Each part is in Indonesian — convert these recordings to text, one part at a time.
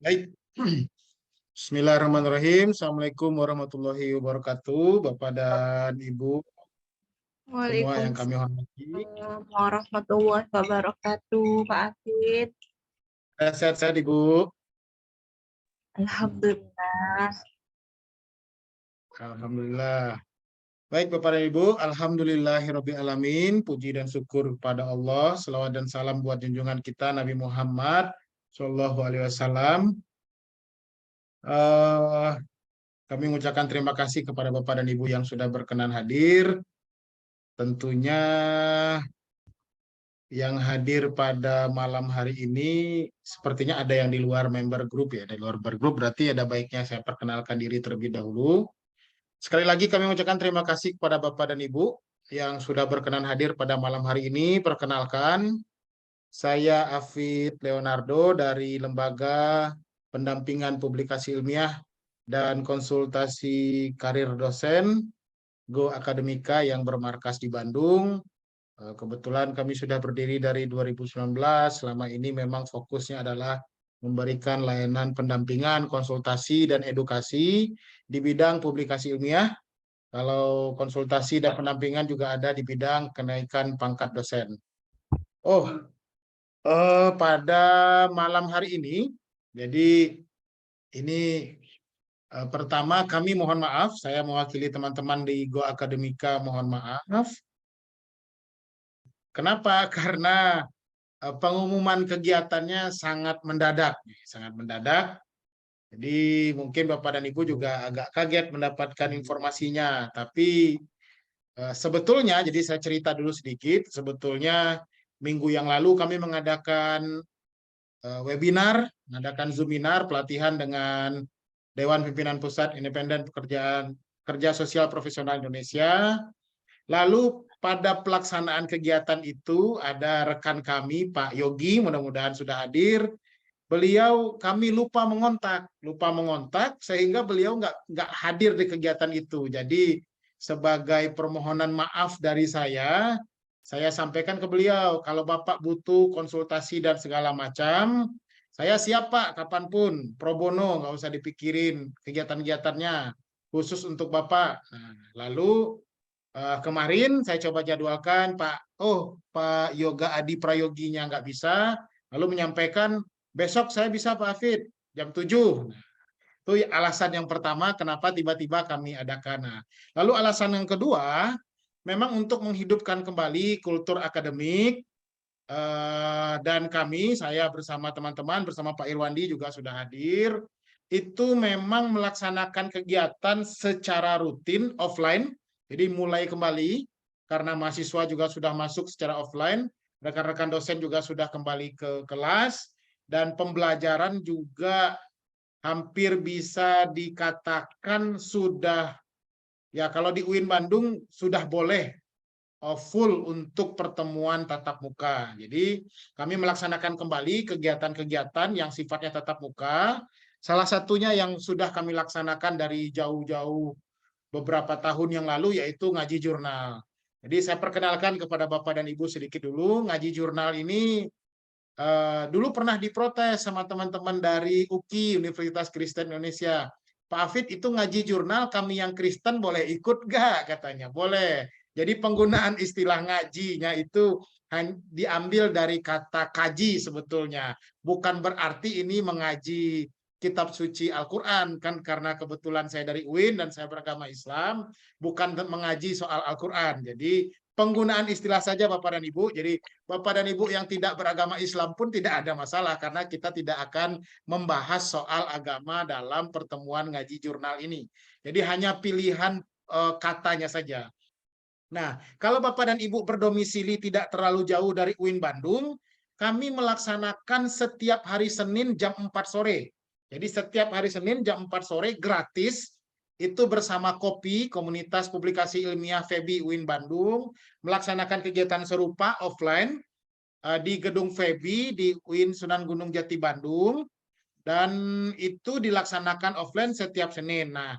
Baik. Bismillahirrahmanirrahim. Assalamualaikum warahmatullahi wabarakatuh, Bapak dan Ibu semua yang kami Waalaikumsalam hormati. warahmatullahi wabarakatuh, Pak Afid. Sehat-sehat, Ibu. Alhamdulillah. Alhamdulillah. Baik, Bapak dan Ibu. Alhamdulillahirabbil alamin. Puji dan syukur kepada Allah. Selawat dan salam buat junjungan kita Nabi Muhammad Shallallahu Alaihi Wasallam. Kami mengucapkan terima kasih kepada Bapak dan Ibu yang sudah berkenan hadir. Tentunya yang hadir pada malam hari ini sepertinya ada yang di luar member grup ya. Di luar member grup berarti ada baiknya saya perkenalkan diri terlebih dahulu. Sekali lagi kami mengucapkan terima kasih kepada Bapak dan Ibu yang sudah berkenan hadir pada malam hari ini. Perkenalkan, saya Afid Leonardo dari Lembaga Pendampingan Publikasi Ilmiah dan Konsultasi Karir Dosen Go Akademika yang bermarkas di Bandung. Kebetulan kami sudah berdiri dari 2019. Selama ini memang fokusnya adalah memberikan layanan pendampingan, konsultasi, dan edukasi di bidang publikasi ilmiah. Kalau konsultasi dan pendampingan juga ada di bidang kenaikan pangkat dosen. Pada malam hari ini, jadi ini pertama kami mohon maaf, saya mewakili teman-teman di Go Akademika mohon maaf. Kenapa? Karena pengumuman kegiatannya sangat mendadak, sangat mendadak. Jadi mungkin Bapak dan Ibu juga agak kaget mendapatkan informasinya. Tapi sebetulnya, jadi saya cerita dulu sedikit. Sebetulnya minggu yang lalu kami mengadakan webinar, mengadakan Zoominar pelatihan dengan Dewan Pimpinan Pusat Independen Pekerjaan Kerja Sosial Profesional Indonesia. Lalu pada pelaksanaan kegiatan itu ada rekan kami Pak Yogi, mudah-mudahan sudah hadir. Beliau kami lupa mengontak sehingga beliau nggak hadir di kegiatan itu. Jadi sebagai permohonan maaf dari saya sampaikan ke beliau kalau Bapak butuh konsultasi dan segala macam, saya siap Pak kapanpun pro bono, nggak usah dipikirin kegiatan-kegiatannya khusus untuk Bapak. Nah, lalu kemarin saya coba jadwalkan Pak Yoga Adi Prayoginya nggak bisa, lalu menyampaikan besok saya bisa Pak Afid jam 7. Nah, itu alasan yang pertama kenapa tiba-tiba kami adakan. Nah, lalu alasan yang kedua, memang untuk menghidupkan kembali kultur akademik, dan saya bersama teman-teman, bersama Pak Irwandi juga sudah hadir, itu memang melaksanakan kegiatan secara rutin offline. Jadi mulai kembali karena mahasiswa juga sudah masuk secara offline, rekan-rekan dosen juga sudah kembali ke kelas, dan pembelajaran juga hampir bisa dikatakan sudah, ya kalau di UIN Bandung sudah boleh full untuk pertemuan tatap muka. Jadi kami melaksanakan kembali kegiatan-kegiatan yang sifatnya tatap muka. Salah satunya yang sudah kami laksanakan dari jauh-jauh beberapa tahun yang lalu yaitu ngaji jurnal. Jadi saya perkenalkan kepada Bapak dan Ibu sedikit dulu. Ngaji jurnal ini dulu pernah diprotes sama teman-teman dari UKI, Universitas Kristen Indonesia. Pak Afid itu ngaji jurnal, kami yang Kristen boleh ikut gak? Katanya, boleh. Jadi penggunaan istilah ngajinya itu diambil dari kata kaji sebetulnya. Bukan berarti ini mengaji kitab suci Al-Quran, kan karena kebetulan saya dari UIN dan saya beragama Islam, bukan mengaji soal Al-Quran. Jadi penggunaan istilah saja Bapak dan Ibu. Jadi Bapak dan Ibu yang tidak beragama Islam pun tidak ada masalah karena kita tidak akan membahas soal agama dalam pertemuan ngaji jurnal ini. Jadi hanya pilihan katanya saja. Nah, kalau Bapak dan Ibu berdomisili tidak terlalu jauh dari UIN Bandung, kami melaksanakan setiap hari Senin jam 4 sore. Jadi setiap hari Senin jam 4 sore gratis, itu bersama KOPI, Komunitas Publikasi Ilmiah FEBI UIN Bandung, melaksanakan kegiatan serupa offline di gedung FEBI di UIN Sunan Gunung Jati Bandung, dan itu dilaksanakan offline setiap Senin. Nah,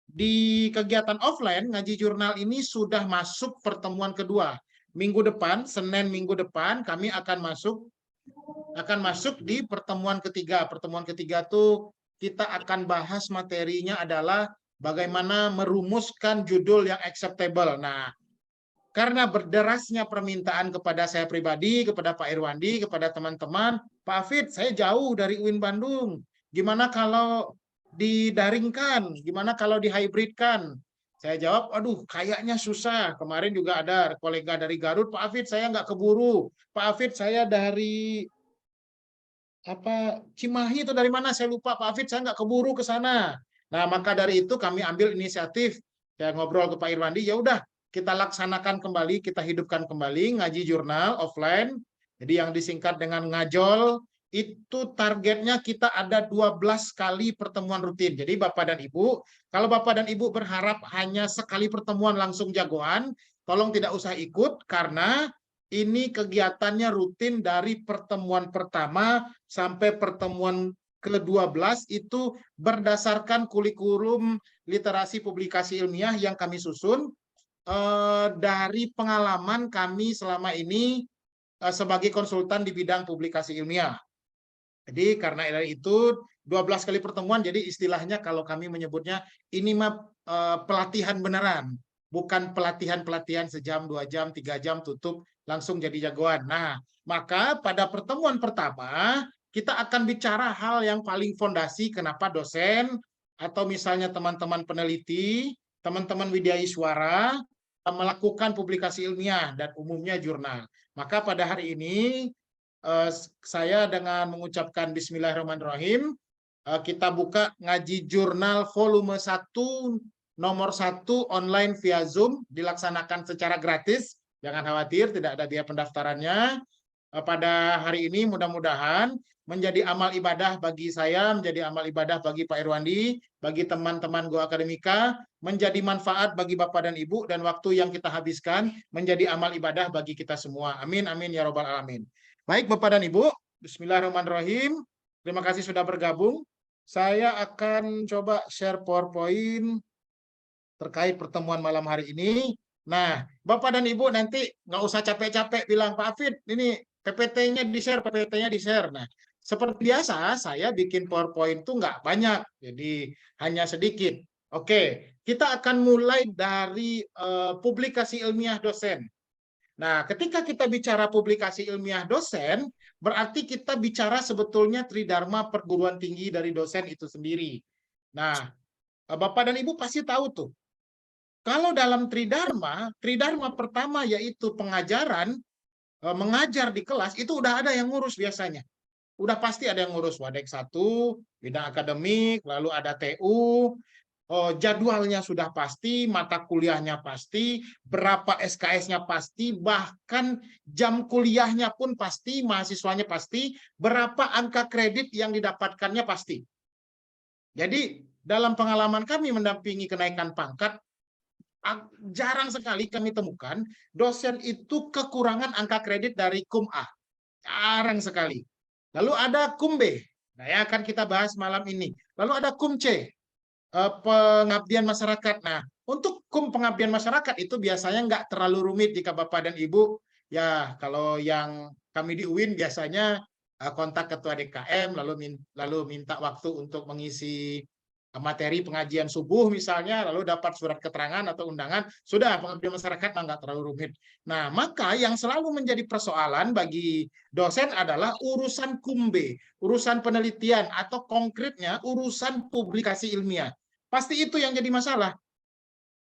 di kegiatan offline ngaji jurnal ini sudah masuk pertemuan kedua. Minggu depan, Senin minggu depan kami akan masuk akan masuk di pertemuan ketiga. Pertemuan ketiga tuh kita akan bahas materinya adalah bagaimana merumuskan judul yang acceptable. Nah, karena berderasnya permintaan kepada saya pribadi, kepada Pak Irwandi, kepada teman-teman, Pak Afid, saya jauh dari UIN Bandung. Gimana kalau didaringkan? Gimana kalau dihybridkan? Saya jawab, aduh kayaknya susah. Kemarin juga ada kolega dari Garut, Pak Afid saya nggak keburu. Pak Afid saya dari apa Cimahi itu dari mana saya lupa Pak Afid saya nggak keburu ke sana. Nah maka dari itu kami ambil inisiatif saya ngobrol ke Pak Irwandi ya udah kita laksanakan kembali kita hidupkan kembali ngaji jurnal offline jadi yang disingkat dengan ngajol itu targetnya kita ada 12 kali pertemuan rutin. Jadi Bapak dan Ibu, kalau Bapak dan Ibu berharap hanya sekali pertemuan langsung jagoan, tolong tidak usah ikut karena ini kegiatannya rutin dari pertemuan pertama sampai pertemuan ke-12 itu berdasarkan kurikulum literasi publikasi ilmiah yang kami susun dari pengalaman kami selama ini sebagai konsultan di bidang publikasi ilmiah. Jadi karena itu 12 kali pertemuan jadi istilahnya kalau kami menyebutnya ini mah pelatihan beneran, bukan pelatihan-pelatihan sejam, 2 jam, 3 jam tutup langsung jadi jagoan. Nah, maka pada pertemuan pertama kita akan bicara hal yang paling fondasi kenapa dosen atau misalnya teman-teman peneliti, teman-teman widyai suara melakukan publikasi ilmiah dan umumnya jurnal. Maka pada hari ini saya dengan mengucapkan Bismillahirrahmanirrahim, kita buka ngaji jurnal volume 1 nomor 1 online via Zoom, dilaksanakan secara gratis, jangan khawatir, tidak ada biaya pendaftarannya. Pada hari ini mudah-mudahan menjadi amal ibadah bagi saya, menjadi amal ibadah bagi Pak Irwandi, bagi teman-teman Go Akademika, menjadi manfaat bagi Bapak dan Ibu, dan waktu yang kita habiskan menjadi amal ibadah bagi kita semua. Amin, amin, ya robbal alamin. Baik Bapak dan Ibu, Bismillahirrahmanirrahim. Terima kasih sudah bergabung. Saya akan coba share PowerPoint terkait pertemuan malam hari ini. Nah, Bapak dan Ibu nanti nggak usah capek-capek bilang, Pak Afid, ini PPT-nya di-share, PPT-nya di-share. Nah, seperti biasa, saya bikin PowerPoint itu nggak banyak, jadi hanya sedikit. Oke, kita akan mulai dari publikasi ilmiah dosen. Nah, ketika kita bicara publikasi ilmiah dosen, berarti kita bicara sebetulnya tridharma perguruan tinggi dari dosen itu sendiri. Nah, Bapak dan Ibu pasti tahu tuh, kalau dalam tridharma, tridharma pertama yaitu pengajaran, mengajar di kelas, itu udah ada yang ngurus biasanya. Udah pasti ada yang ngurus Wadek 1, bidang akademik, lalu ada TU, jadwalnya sudah pasti, mata kuliahnya pasti, berapa SKS-nya pasti, bahkan jam kuliahnya pun pasti, mahasiswanya pasti, berapa angka kredit yang didapatkannya pasti. Jadi dalam pengalaman kami mendampingi kenaikan pangkat, jarang sekali kami temukan dosen itu kekurangan angka kredit dari KUM A. Jarang sekali. Lalu ada KUM B. Nah, yang akan kita bahas malam ini. Lalu ada KUM C, pengabdian masyarakat. Nah, untuk KUM pengabdian masyarakat itu biasanya nggak terlalu rumit jika Bapak dan Ibu, ya kalau yang kami di UIN biasanya kontak ketua DKM, lalu minta waktu untuk mengisi materi pengajian subuh misalnya, lalu dapat surat keterangan atau undangan, sudah pengabdian masyarakat nggak terlalu rumit. Nah, maka yang selalu menjadi persoalan bagi dosen adalah urusan kumbe, urusan penelitian, atau konkretnya urusan publikasi ilmiah. Pasti itu yang jadi masalah.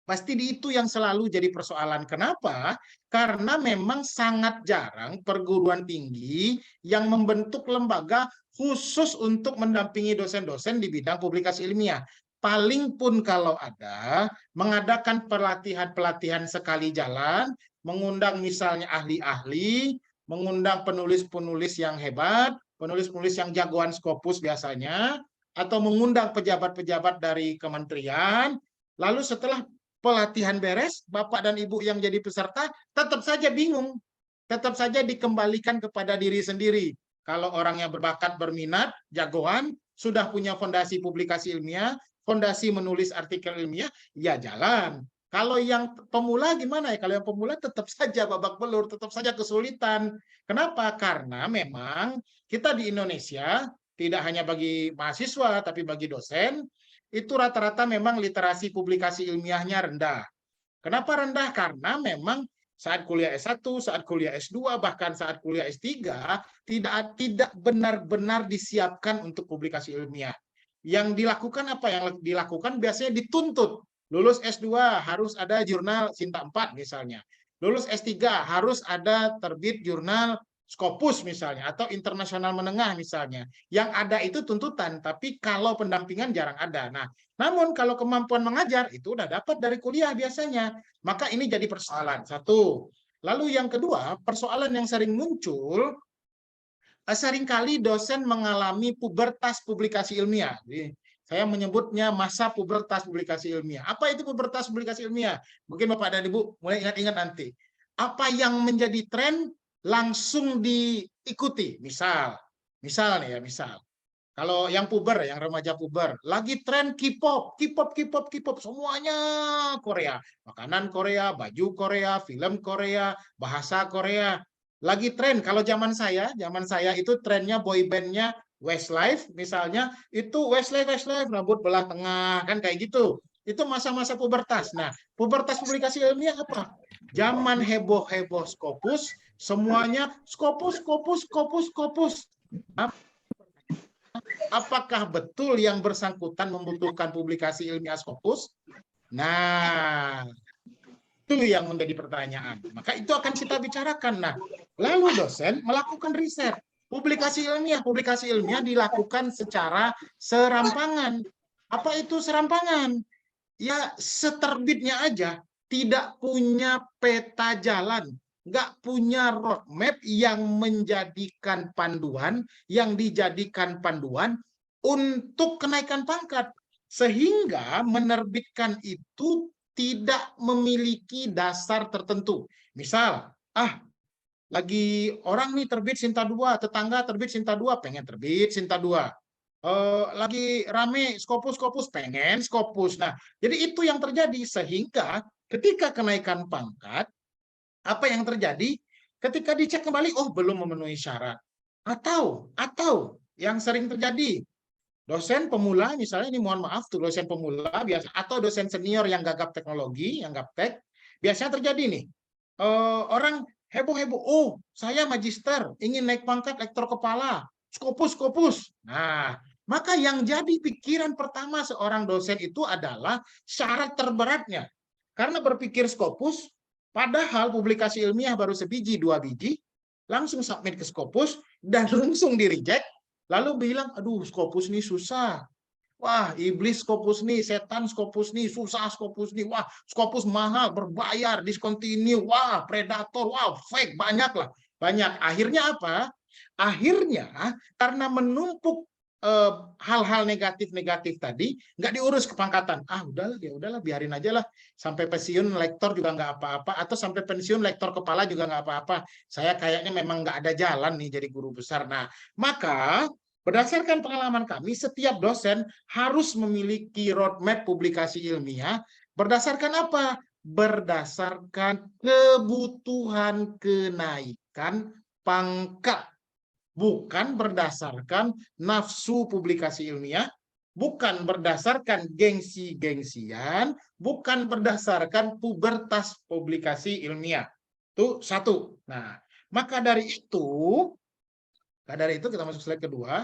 Pasti itu yang selalu jadi persoalan. Kenapa? Karena memang sangat jarang perguruan tinggi yang membentuk lembaga khusus untuk mendampingi dosen-dosen di bidang publikasi ilmiah. Paling pun kalau ada, mengadakan pelatihan-pelatihan sekali jalan, mengundang misalnya ahli-ahli, mengundang penulis-penulis yang hebat, penulis-penulis yang jagoan Scopus biasanya, atau mengundang pejabat-pejabat dari kementerian, lalu setelah pelatihan beres, Bapak dan Ibu yang jadi peserta tetap saja bingung. Tetap saja dikembalikan kepada diri sendiri. Kalau orangnya berbakat, berminat, jagoan, sudah punya fondasi publikasi ilmiah, fondasi menulis artikel ilmiah, ya jalan. Kalau yang pemula gimana ya? Kalau yang pemula tetap saja babak belur, tetap saja kesulitan. Kenapa? Karena memang kita di Indonesia, tidak hanya bagi mahasiswa, tapi bagi dosen, itu rata-rata memang literasi publikasi ilmiahnya rendah. Kenapa rendah? Karena memang saat kuliah S1, saat kuliah S2, bahkan saat kuliah S3, tidak benar-benar disiapkan untuk publikasi ilmiah. Yang dilakukan apa? Yang dilakukan biasanya dituntut. Lulus S2 harus ada jurnal Sinta 4 misalnya. Lulus S3 harus ada terbit jurnal Scopus misalnya, atau internasional menengah misalnya. Yang ada itu tuntutan, tapi kalau pendampingan jarang ada. Nah, namun kalau kemampuan mengajar itu udah dapat dari kuliah biasanya. Maka ini jadi persoalan. Satu. Lalu yang kedua, persoalan yang sering muncul, seringkali dosen mengalami pubertas publikasi ilmiah. Jadi, saya menyebutnya masa pubertas publikasi ilmiah. Apa itu pubertas publikasi ilmiah? Mungkin Bapak dan Ibu mulai ingat-ingat nanti. Apa yang menjadi tren langsung diikuti. Misal nih ya, misal. Kalau yang puber, yang remaja puber, lagi tren K-pop, K-pop, semuanya Korea. Makanan Korea, baju Korea, film Korea, bahasa Korea. Lagi tren, kalau zaman saya itu trennya boy bandnya Westlife misalnya, itu Westlife, rambut belah tengah, kan kayak gitu. Itu masa-masa pubertas. Nah, pubertas publikasi ilmiah apa? Zaman heboh-heboh Scopus, semuanya Scopus. Apakah betul yang bersangkutan membutuhkan publikasi ilmiah Scopus? Nah, itu yang menjadi pertanyaan. Maka itu akan kita bicarakan. Nah, lalu dosen melakukan riset. Publikasi ilmiah dilakukan secara serampangan. Apa itu serampangan? Ya, seterbitnya aja, tidak punya peta jalan, nggak punya roadmap yang dijadikan panduan untuk kenaikan pangkat. Sehingga menerbitkan itu tidak memiliki dasar tertentu. Misal, lagi orang nih terbit Sinta 2, tetangga terbit Sinta 2, pengen terbit Sinta 2. Lagi rame Scopus, pengen Scopus. Nah, jadi itu yang terjadi, sehingga ketika kenaikan pangkat, apa yang terjadi? Ketika dicek kembali, oh belum memenuhi syarat. Atau yang sering terjadi, dosen pemula misalnya, ini mohon maaf tuh, dosen pemula biasa, atau dosen senior yang gagap teknologi, yang gaptek, biasanya terjadi nih, orang heboh-heboh, oh saya magister, ingin naik pangkat lektor kepala, Scopus. Nah, maka yang jadi pikiran pertama seorang dosen itu adalah syarat terberatnya. Karena berpikir Scopus, padahal publikasi ilmiah baru sebiji, 2 biji, langsung submit ke Scopus, dan langsung di-reject, lalu bilang, aduh Scopus nih susah. Wah, iblis Scopus nih, setan Scopus nih, susah Scopus nih. Wah, Scopus mahal, berbayar, discontinue. Wah, predator, wah, fake, banyak lah. Banyak. Akhirnya apa? Akhirnya, karena menumpuk hal-hal negatif tadi, nggak diurus kepangkatan. Udahlah, biarin aja lah. Sampai pensiun lektor juga nggak apa-apa, atau sampai pensiun lektor kepala juga nggak apa-apa. Saya kayaknya memang nggak ada jalan nih jadi guru besar. Nah, maka berdasarkan pengalaman kami, setiap dosen harus memiliki roadmap publikasi ilmiah. Berdasarkan apa? Berdasarkan kebutuhan kenaikan pangkat. Bukan berdasarkan nafsu publikasi ilmiah, bukan berdasarkan gengsi-gengsian, bukan berdasarkan pubertas publikasi ilmiah. Itu satu. Nah, maka dari itu kita masuk slide kedua,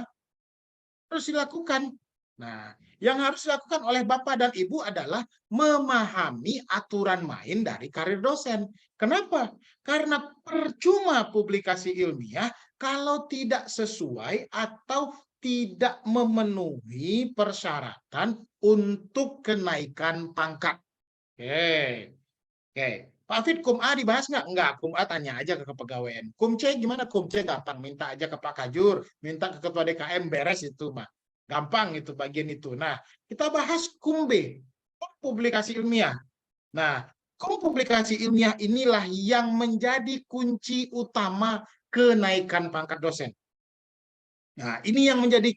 harus dilakukan. Nah, yang harus dilakukan oleh Bapak dan Ibu adalah memahami aturan main dari karir dosen. Kenapa? Karena percuma publikasi ilmiah kalau tidak sesuai atau tidak memenuhi persyaratan untuk kenaikan pangkat. Oke. Pak Fit, Kum A dibahas nggak? Nggak, Kum A tanya aja ke kepegawaian. Kum C gimana? Kum C gampang, minta aja ke Pak Kajur, minta ke Ketua DKM, beres itu mah. Gampang itu bagian itu. Nah, kita bahas Kum B, publikasi ilmiah. Nah, publikasi ilmiah inilah yang menjadi kunci utama kenaikan pangkat dosen. Nah, ini yang menjadi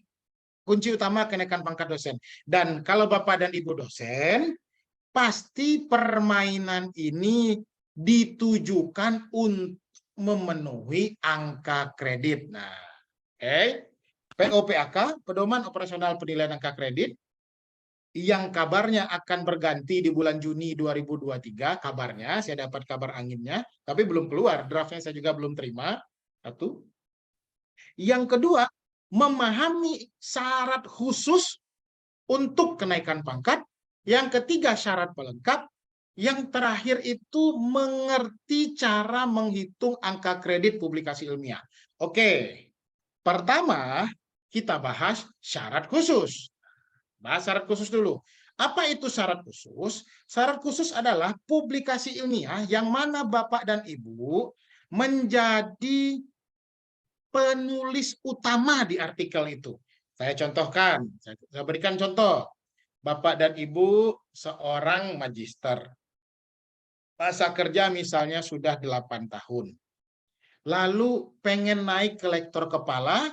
kunci utama kenaikan pangkat dosen. Dan kalau Bapak dan Ibu dosen, pasti permainan ini ditujukan untuk memenuhi angka kredit. Nah, POPAK, Pedoman Operasional Penilaian Angka Kredit, yang kabarnya akan berganti di bulan Juni 2023, kabarnya, saya dapat kabar anginnya, tapi belum keluar, draftnya saya juga belum terima, satu. Yang kedua, memahami syarat khusus untuk kenaikan pangkat. Yang ketiga, syarat pelengkap. Yang terakhir itu mengerti cara menghitung angka kredit publikasi ilmiah. Oke, pertama kita bahas syarat khusus. Bahas syarat khusus dulu. Apa itu syarat khusus? Syarat khusus adalah publikasi ilmiah yang mana Bapak dan Ibu menjadi penulis utama di artikel itu. Saya contohkan, saya berikan contoh. Bapak dan Ibu seorang magister. Masa kerja misalnya sudah 8 tahun. Lalu pengen naik ke lektor kepala,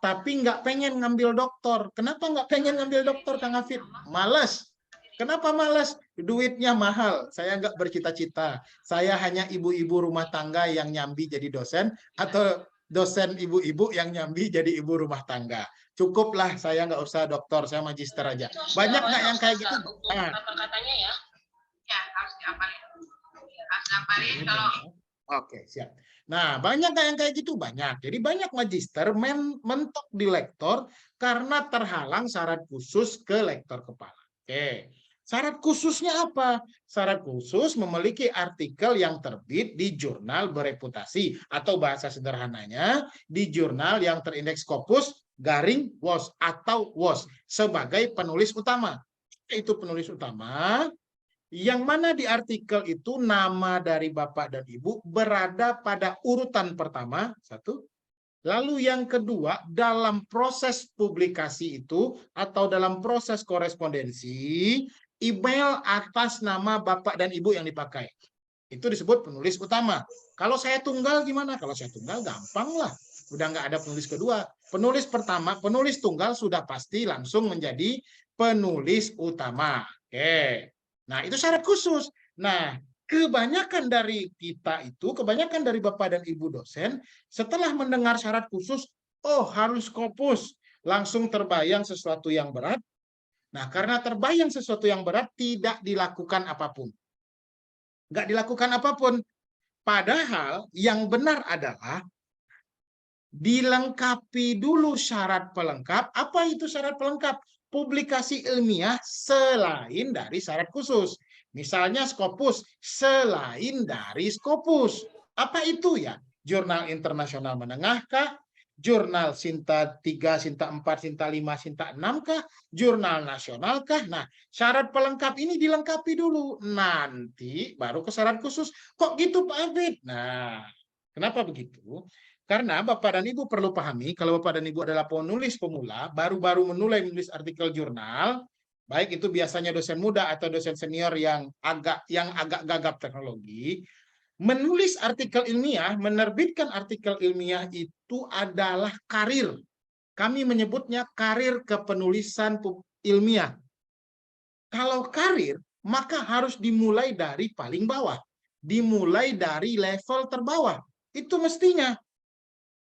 tapi nggak pengen ngambil doktor. Kenapa nggak pengen ngambil doktor, Kang Hafid? Males. Kenapa males? Duitnya mahal. Saya nggak bercita-cita. Saya hanya ibu-ibu rumah tangga yang nyambi jadi dosen, atau dosen ibu-ibu yang nyambi jadi ibu rumah tangga. Cukuplah, saya nggak usah doktor, saya magister aja. Banyak nggak yang kayak gitu? Nah. Katanya ya, harus diapalin. Harus diapalin kalau. Oke, siap. Nah, banyak yang kayak gitu, banyak. Jadi banyak magister mentok di lektor karena terhalang syarat khusus ke lektor kepala. Oke. Syarat khususnya apa? Syarat khusus memiliki artikel yang terbit di jurnal bereputasi, atau bahasa sederhananya di jurnal yang terindeks Scopus garing WOS atau WOS sebagai penulis utama. Itu penulis utama yang mana di artikel itu nama dari Bapak dan Ibu berada pada urutan pertama, satu. Lalu yang kedua, dalam proses publikasi itu atau dalam proses korespondensi, email atas nama Bapak dan Ibu yang dipakai. Itu disebut penulis utama. Kalau saya tunggal gimana? Kalau saya tunggal gampang lah. Udah nggak ada penulis kedua. Penulis pertama, penulis tunggal sudah pasti langsung menjadi penulis utama. Oke. Nah, itu syarat khusus. Nah, kebanyakan dari kita itu, kebanyakan dari Bapak dan Ibu dosen, setelah mendengar syarat khusus, oh harus Scopus, langsung terbayang sesuatu yang berat. Nah, karena terbayang sesuatu yang berat, tidak dilakukan apapun. Nggak dilakukan apapun. Padahal yang benar adalah dilengkapi dulu syarat pelengkap. Apa itu syarat pelengkap? Publikasi ilmiah selain dari syarat khusus. Misalnya Scopus selain dari Scopus. Apa itu ya? Jurnal internasional menengahkah? Jurnal Sinta 3, Sinta 4, Sinta 5, Sinta 6 kah? Jurnal nasional kah? Nah, syarat pelengkap ini dilengkapi dulu. Nanti baru ke syarat khusus. Kok gitu Pak Abid? Nah, kenapa begitu? Karena Bapak dan Ibu perlu pahami, kalau Bapak dan Ibu adalah penulis pemula, baru-baru menulis artikel jurnal, baik itu biasanya dosen muda atau dosen senior yang agak gagap teknologi, menulis artikel ilmiah, menerbitkan artikel ilmiah itu adalah karir. Kami menyebutnya karir kepenulisan ilmiah. Kalau karir, maka harus dimulai dari paling bawah. Dimulai dari level terbawah. Itu mestinya.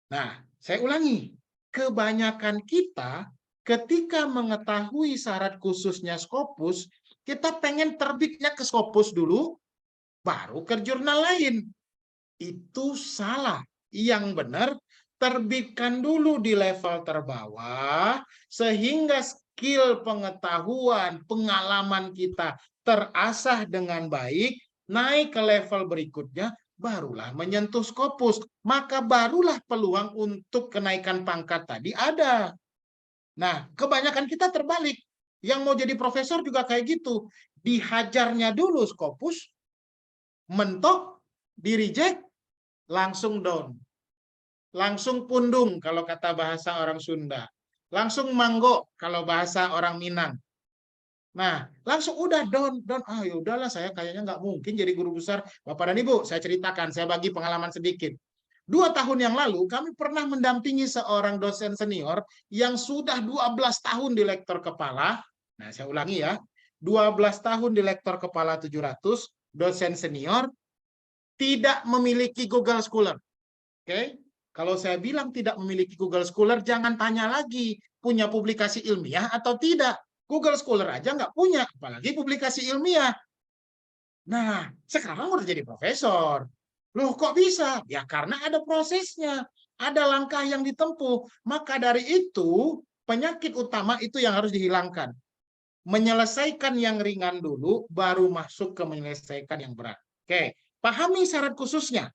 Nah, saya ulangi, kebanyakan kita ketika mengetahui syarat khususnya Scopus, kita pengen terbitnya ke Scopus dulu, baru ke jurnal lain. Itu salah. Yang benar, terbitkan dulu di level terbawah, sehingga skill pengetahuan, pengalaman kita terasah dengan baik, naik ke level berikutnya, barulah menyentuh Scopus, maka barulah peluang untuk kenaikan pangkat tadi ada. Nah, kebanyakan kita terbalik. Yang mau jadi profesor juga kayak gitu. Dihajarnya dulu Scopus, mentok, di-reject, langsung down. Langsung pundung kalau kata bahasa orang Sunda. Langsung manggo kalau bahasa orang Minang. Nah, langsung udah down. Ah, ya udahlah, saya kayaknya nggak mungkin jadi guru besar. Bapak dan Ibu, saya ceritakan, saya bagi pengalaman sedikit. 2 tahun yang lalu, kami pernah mendampingi seorang dosen senior yang sudah 12 tahun di lektor kepala. Nah, saya ulangi ya. 12 tahun di lektor kepala 700, dosen senior, tidak memiliki Google Scholar. Oke? Kalau saya bilang tidak memiliki Google Scholar, jangan tanya lagi punya publikasi ilmiah atau tidak. Google Scholar aja nggak punya, apalagi publikasi ilmiah. Nah, sekarang udah jadi profesor. Loh, kok bisa? Ya karena ada prosesnya, ada langkah yang ditempuh. Maka dari itu, penyakit utama itu yang harus dihilangkan. Menyelesaikan yang ringan dulu, baru masuk ke menyelesaikan yang berat. Oke, pahami syarat khususnya.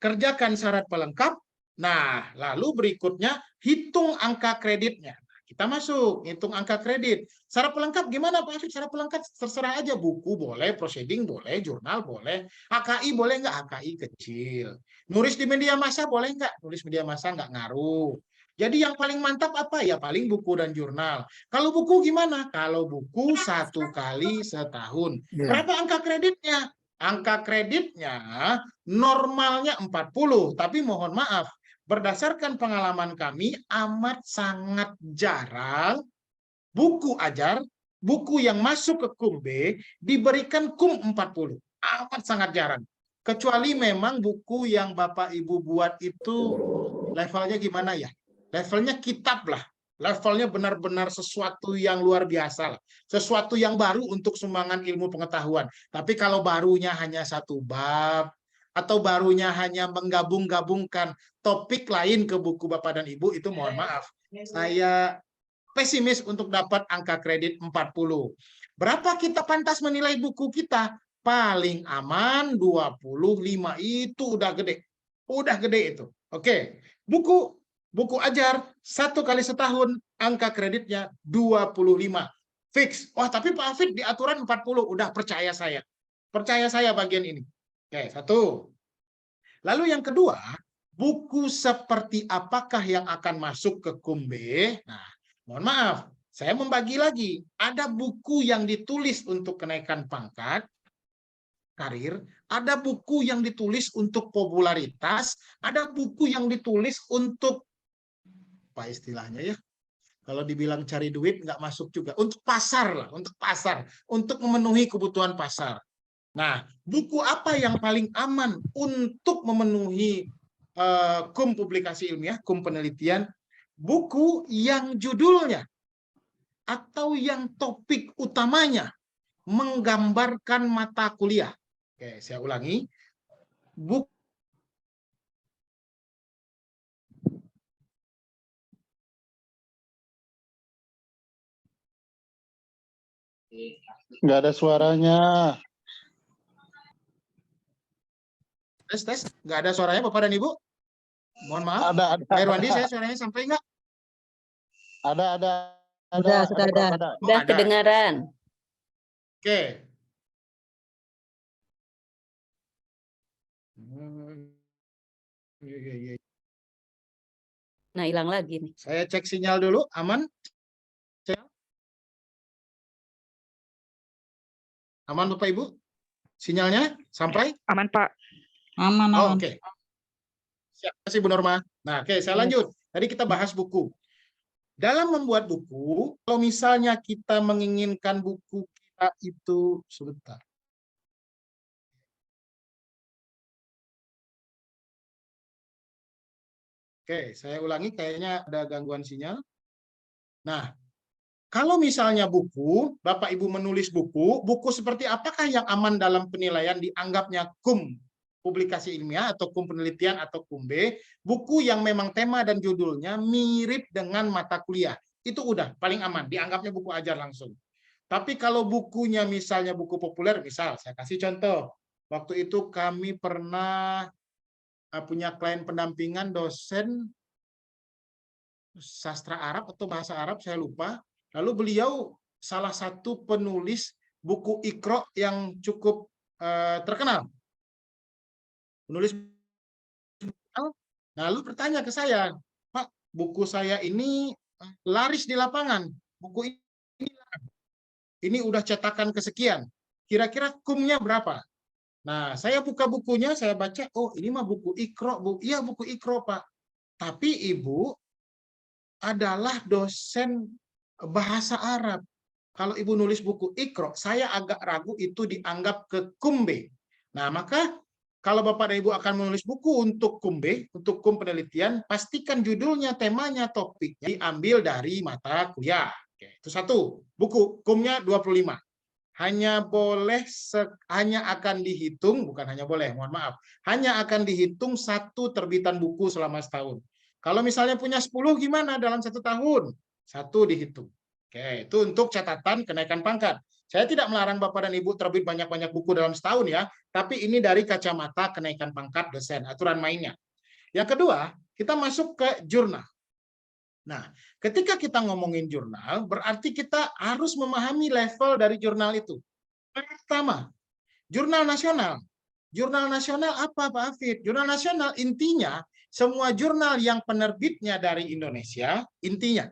Kerjakan syarat pelengkap. Nah, lalu berikutnya, hitung angka kreditnya. Kita masuk, hitung angka kredit. Syarat pelengkap gimana Pak Afif? Syarat pelengkap terserah aja. Buku boleh, proceeding boleh, jurnal boleh. HKI boleh nggak? HKI kecil. Nulis di media massa boleh nggak? Nulis media massa nggak ngaruh. Jadi yang paling mantap apa? Ya paling buku dan jurnal. Kalau buku gimana? Kalau buku 1 kali setahun. Berapa angka kreditnya? Angka kreditnya normalnya 40, tapi mohon maaf, berdasarkan pengalaman kami amat sangat jarang buku ajar, buku yang masuk ke KUM B diberikan KUM 40. Amat sangat jarang. Kecuali memang buku yang Bapak Ibu buat itu levelnya gimana ya? Levelnya kitab lah. Levelnya benar-benar sesuatu yang luar biasa lah. Sesuatu yang baru untuk sumbangan ilmu pengetahuan. Tapi kalau barunya hanya 1 bab, atau barunya hanya menggabung-gabungkan topik lain ke buku Bapak dan Ibu, itu mohon maaf. Saya pesimis untuk dapat angka kredit 40. Berapa kita pantas menilai buku kita? Paling aman 25, itu udah gede. Udah gede itu. Oke, buku ajar 1 kali setahun, angka kreditnya 25. Fix. Wah, tapi Pak Afid di aturan 40. Udah percaya saya. Percaya saya bagian ini. Oke, 1. Lalu yang kedua, buku seperti apakah yang akan masuk ke KUM B? Nah, mohon maaf, saya membagi lagi. Ada buku yang ditulis untuk kenaikan pangkat, karir, ada buku yang ditulis untuk popularitas, ada buku yang ditulis untuk, apa istilahnya ya? Kalau dibilang cari duit, nggak masuk juga. Untuk pasar lah, untuk pasar. Untuk memenuhi kebutuhan pasar. Nah, buku apa yang paling aman untuk memenuhi KUM publikasi ilmiah, KUM penelitian? Buku yang judulnya atau yang topik utamanya menggambarkan mata kuliah. Oke, saya ulangi. Buku Nggak ada suaranya. tes, nggak ada suaranya Bapak dan Ibu? Mohon maaf. Ada. Pak Irwandi, saya suaranya sampai nggak? Ada. Sudah ada. Oh, Sudah ada. kedengaran. Oke. Nah, hilang lagi nih. Saya cek sinyal dulu, aman? Aman Bapak Ibu? Sinyalnya sampai? Aman, Pak. Aman, Oh, aman. oke. Terima kasih Bu Norma. Nah, oke, saya lanjut. Tadi kita bahas buku. Dalam membuat buku, kalau misalnya kita menginginkan buku kita itu sebentar. Oke, saya ulangi, kayaknya ada gangguan sinyal. Nah, kalau misalnya buku, Bapak Ibu menulis buku seperti apakah yang aman dalam penilaian dianggapnya KUM publikasi ilmiah atau KUM penelitian atau KUM B, buku yang memang tema dan judulnya mirip dengan mata kuliah. Itu udah paling aman, dianggapnya buku ajar langsung. Tapi kalau bukunya misalnya buku populer, misal saya kasih contoh, waktu itu kami pernah punya klien pendampingan dosen sastra Arab atau bahasa Arab, saya lupa. Lalu beliau salah satu penulis buku Iqra yang cukup terkenal. Penulis. Lalu bertanya ke saya, Pak, buku saya ini laris di lapangan. Buku ini udah cetakan kesekian. Kira-kira KUM-nya berapa? Nah, saya buka bukunya, saya baca, oh ini mah buku Iqra, Bu. Iya, buku Iqra, Pak. Tapi Ibu adalah dosen bahasa Arab. Kalau Ibu nulis buku Iqra, saya agak ragu itu dianggap ke kumbe. Nah, maka kalau Bapak dan Ibu akan menulis buku untuk kumbe, untuk kum penelitian, pastikan judulnya, temanya, topiknya diambil dari mata kuliah. Oke, itu satu. Buku kumnya 25. Hanya akan dihitung, bukan hanya boleh, mohon maaf, hanya akan dihitung 1 terbitan buku selama setahun. Kalau misalnya punya 10 gimana dalam 1 tahun? 1 dihitung. Oke, itu untuk catatan kenaikan pangkat. Saya tidak melarang Bapak dan Ibu terbit banyak-banyak buku dalam setahun ya, tapi ini dari kacamata kenaikan pangkat dosen, aturan mainnya. Yang kedua, kita masuk ke jurnal. Nah, ketika kita ngomongin jurnal, berarti kita harus memahami level dari jurnal itu. Pertama, jurnal nasional. Jurnal nasional apa, Pak Hafid? Jurnal nasional intinya semua jurnal yang penerbitnya dari Indonesia, intinya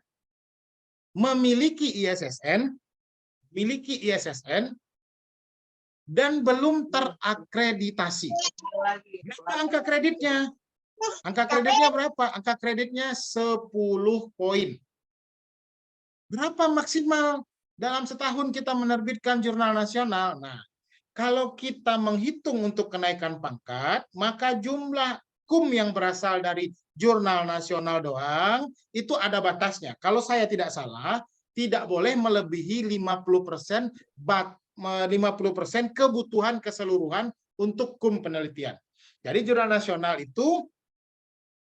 memiliki ISSN, dan belum terakreditasi. Berapa angka kreditnya? Angka kreditnya berapa? Angka kreditnya 10 poin. Berapa maksimal dalam setahun kita menerbitkan jurnal nasional? Nah, kalau kita menghitung untuk kenaikan pangkat, maka jumlah kum yang berasal dari jurnal nasional doang, itu ada batasnya. Kalau saya tidak salah, tidak boleh melebihi 50% kebutuhan keseluruhan untuk kum penelitian. Jadi jurnal nasional itu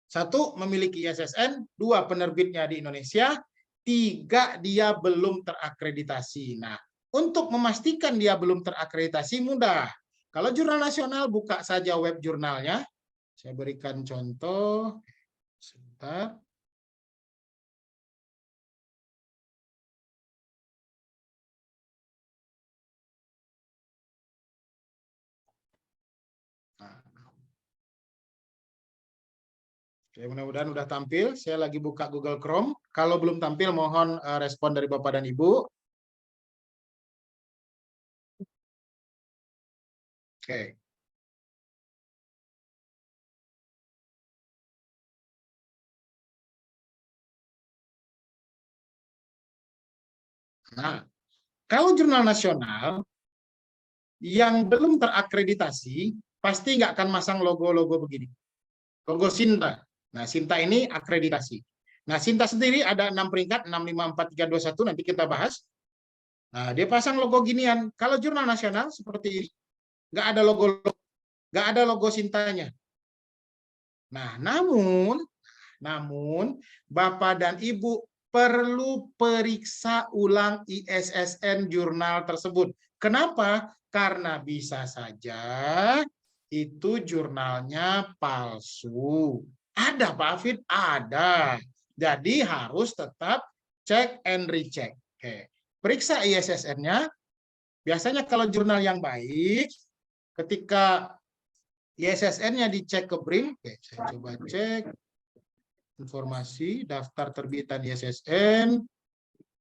1 memiliki ISSN, 2 penerbitnya di Indonesia, 3 dia belum terakreditasi. Nah, untuk memastikan dia belum terakreditasi mudah. Kalau jurnal nasional buka saja web jurnalnya. Saya berikan contoh. Sebentar. Oke, mudah-mudahan sudah tampil. Saya lagi buka Google Chrome. Kalau belum tampil, mohon respon dari Bapak dan Ibu. Oke. Nah, kalau jurnal nasional yang belum terakreditasi, pasti nggak akan masang logo-logo begini. Logo Sinta. Nah, Sinta ini akreditasi. Nah, Sinta sendiri ada 6 peringkat, 6, 5, 4, 3, 2, 1, nanti kita bahas. Nah, dia pasang logo ginian. Kalau jurnal nasional seperti ini, nggak ada logo Sintanya. Nah, namun Bapak dan Ibu perlu periksa ulang ISSN jurnal tersebut. Kenapa? Karena bisa saja itu jurnalnya palsu. Ada, Pak Hafid? Ada. Jadi harus tetap cek and recheck. Oke. Periksa ISSN-nya. Biasanya kalau jurnal yang baik, ketika ISSN-nya dicek ke BRIN, oke, saya coba cek informasi daftar terbitan ISSN.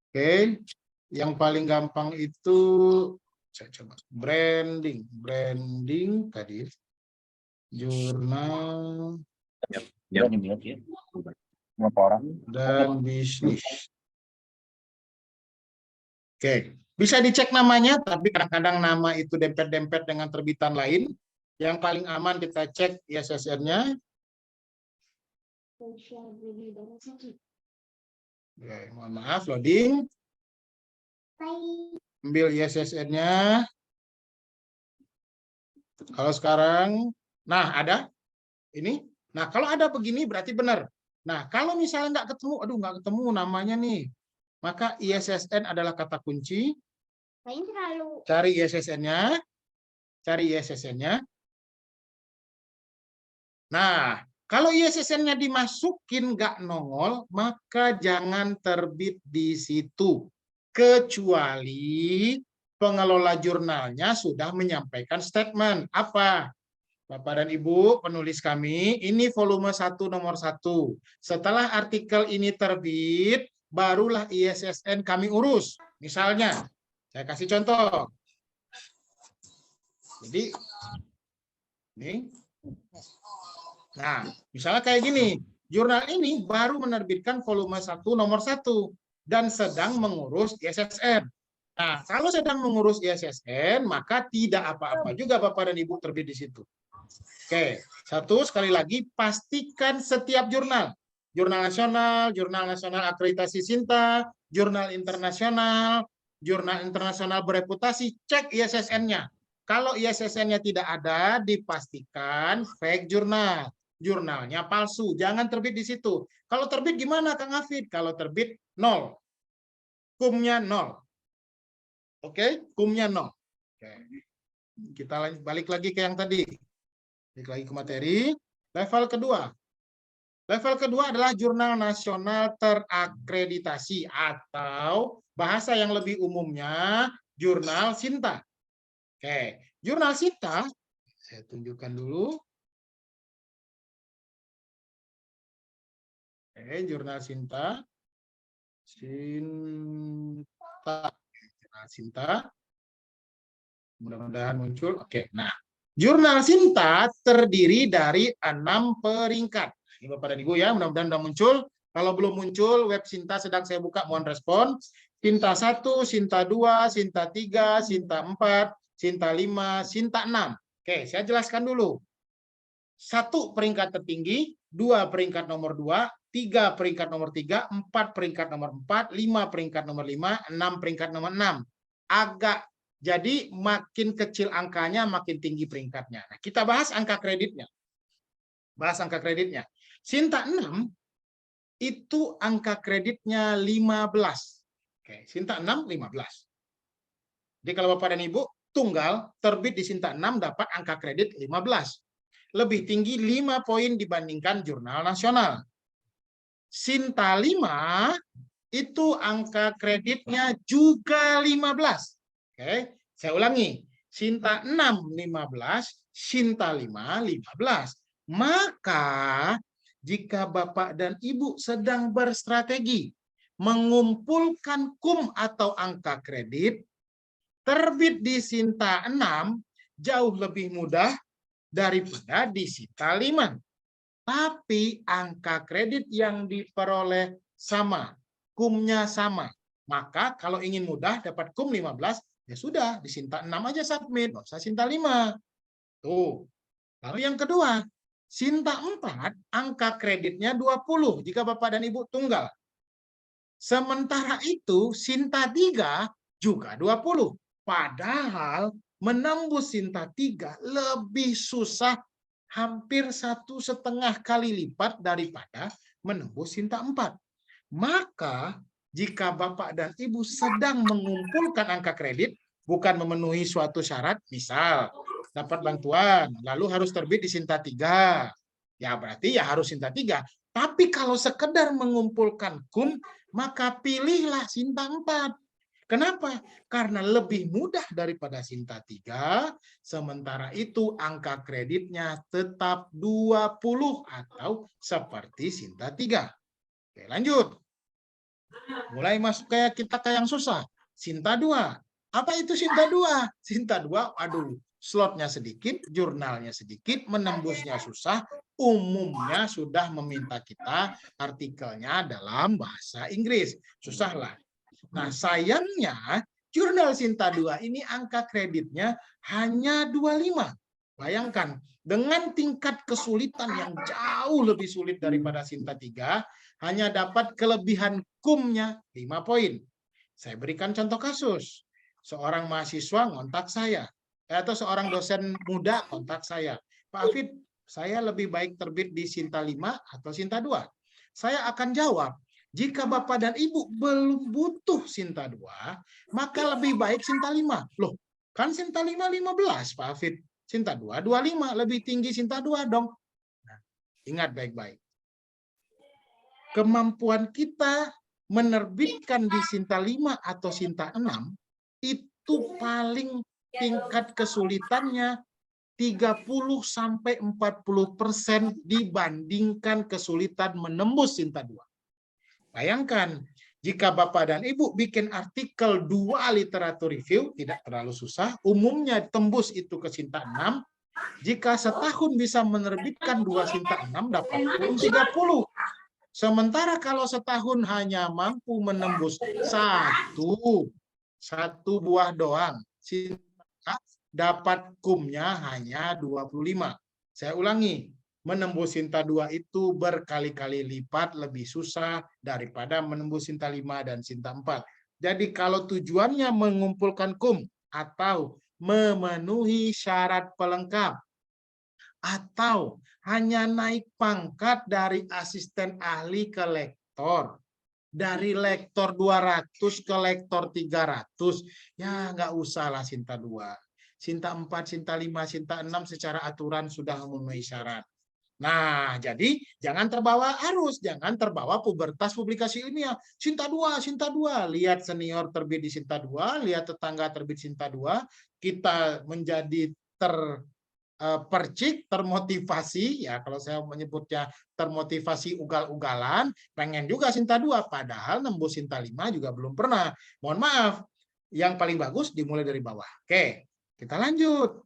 Oke, yang paling gampang itu saya coba branding tadi jurnal dan bisnis. Oke, bisa dicek namanya, tapi kadang-kadang nama itu dempet-dempet dengan terbitan lain. Yang paling aman kita cek ISSN-nya. Oke, mohon maaf, loading. Ambil ISSN-nya. Kalau sekarang, nah ada ini. Nah, kalau ada begini berarti benar. Nah, kalau misalnya nggak ketemu namanya nih, maka ISSN adalah kata kunci. Cari ISSN-nya. Nah, kalau ISSN-nya dimasukin nggak nongol, maka jangan terbit di situ. Kecuali pengelola jurnalnya sudah menyampaikan statement. Apa? Bapak dan Ibu, penulis kami, ini volume 1 nomor 1. Setelah artikel ini terbit, barulah ISSN kami urus. Misalnya, saya kasih contoh. Jadi, ini. Nah, misalnya kayak gini, jurnal ini baru menerbitkan volume 1 nomor 1 dan sedang mengurus ISSN. Nah, kalau sedang mengurus ISSN, maka tidak apa-apa juga Bapak dan Ibu terbit di situ. Oke, satu sekali lagi, pastikan setiap jurnal. Jurnal nasional akreditasi Sinta, jurnal internasional bereputasi, cek ISSN-nya. Kalau ISSN-nya tidak ada, dipastikan fake jurnal. Jurnalnya palsu, jangan terbit di situ. Kalau terbit gimana Kang Hafid? Kalau terbit 0. Kumnya 0. Oke, kumnya 0. Oke. Kita balik lagi ke yang tadi. Balik lagi ke materi. Level kedua. Level kedua adalah jurnal nasional terakreditasi atau bahasa yang lebih umumnya jurnal Sinta. Oke, jurnal Sinta saya tunjukkan dulu. Oke, jurnal Sinta. Sinta. Mudah-mudahan muncul. Oke, nah. Jurnal Sinta terdiri dari 6 peringkat. Ini Bapak dan Ibu ya, mudah-mudahan sudah muncul. Kalau belum muncul, web Sinta sedang saya buka, mohon respon. Sinta 1, Sinta 2, Sinta 3, Sinta 4, Sinta 5, Sinta 6. Oke, saya jelaskan dulu. 1 peringkat tertinggi, 2 peringkat nomor 2, 3 peringkat nomor 3, 4 peringkat nomor 4, 5 peringkat nomor 5, 6 peringkat nomor 6. Jadi makin kecil angkanya, makin tinggi peringkatnya. Nah, kita bahas angka kreditnya. Sinta 6 itu angka kreditnya 15. Oke, Sinta 6 15. Jadi kalau Bapak dan Ibu tunggal terbit di Sinta 6 dapat angka kredit 15. Lebih tinggi 5 poin dibandingkan jurnal nasional. Sinta 5 itu angka kreditnya juga 15. Oke, saya ulangi. Sinta 6 15, Sinta 5 15. Maka jika Bapak dan Ibu sedang berstrategi mengumpulkan kum atau angka kredit, terbit di Sinta 6 jauh lebih mudah daripada di Sinta 5. Tapi angka kredit yang diperoleh sama, kumnya sama. Maka kalau ingin mudah dapat kum 15, ya sudah, di Sinta 6 aja submit, nggak usah Sinta 5. Tuh. Lalu yang kedua, Sinta 4, angka kreditnya 20 jika Bapak dan Ibu tunggal. Sementara itu, Sinta 3 juga 20. Padahal menembus Sinta 3 lebih susah, hampir 1,5 kali lipat daripada menembus Sinta 4. Maka jika Bapak dan Ibu sedang mengumpulkan angka kredit, bukan memenuhi suatu syarat, misal dapat bantuan, lalu harus terbit di Sinta 3, ya berarti ya harus Sinta 3. Tapi kalau sekedar mengumpulkan kum, maka pilihlah Sinta 4. Kenapa? Karena lebih mudah daripada Sinta 3, sementara itu angka kreditnya tetap 20 atau seperti Sinta 3. Oke, lanjut. Mulai masuk kita ke yang susah. Sinta 2. Apa itu Sinta 2? Sinta 2, aduh, slotnya sedikit, jurnalnya sedikit, menembusnya susah, umumnya sudah meminta kita artikelnya dalam bahasa Inggris. Susahlah. Nah, sayangnya jurnal Sinta 2 ini angka kreditnya hanya 25. Bayangkan, dengan tingkat kesulitan yang jauh lebih sulit daripada Sinta 3, hanya dapat kelebihan kumnya 5 poin. Saya berikan contoh kasus. Seorang mahasiswa ngontak saya, atau seorang dosen muda kontak saya. Pak Hafid, saya lebih baik terbit di Sinta 5 atau Sinta 2. Saya akan jawab, jika Bapak dan Ibu belum butuh Sinta 2, maka lebih baik Sinta 5. Loh, kan Sinta 5 15, Pak Hafid. Sinta 2 25, lebih tinggi Sinta 2 dong. Nah, ingat baik-baik. Kemampuan kita menerbitkan di Sinta 5 atau Sinta 6 itu paling tingkat kesulitannya 30-40% dibandingkan kesulitan menembus Sinta 2. Bayangkan, jika Bapak dan Ibu bikin artikel 2 literatur review, tidak terlalu susah, umumnya tembus itu ke Sinta 6, jika setahun bisa menerbitkan 2 Sinta 6, dapat kum 30. Sementara kalau setahun hanya mampu menembus 1, 1 buah doang. Sinta dapat kumnya hanya 25. Saya ulangi, menembus Sinta 2 itu berkali-kali lipat lebih susah daripada menembus Sinta 5 dan Sinta 4. Jadi kalau tujuannya mengumpulkan kum atau memenuhi syarat pelengkap atau hanya naik pangkat dari asisten ahli ke lektor, dari lektor 200 ke lektor 300, ya nggak usahlah Sinta 2. Sinta 4, Sinta 5, Sinta 6 secara aturan sudah memenuhi syarat. Nah, jadi jangan terbawa arus, jangan terbawa pubertas publikasi ilmiah. Sinta 2, Sinta 2. Lihat senior terbit di Sinta 2, lihat tetangga terbit Sinta 2, kita menjadi percik, termotivasi, ya kalau saya menyebutnya termotivasi ugal-ugalan, pengen juga Sinta 2, padahal nembus Sinta 5 juga belum pernah. Mohon maaf, yang paling bagus dimulai dari bawah. Oke, kita lanjut.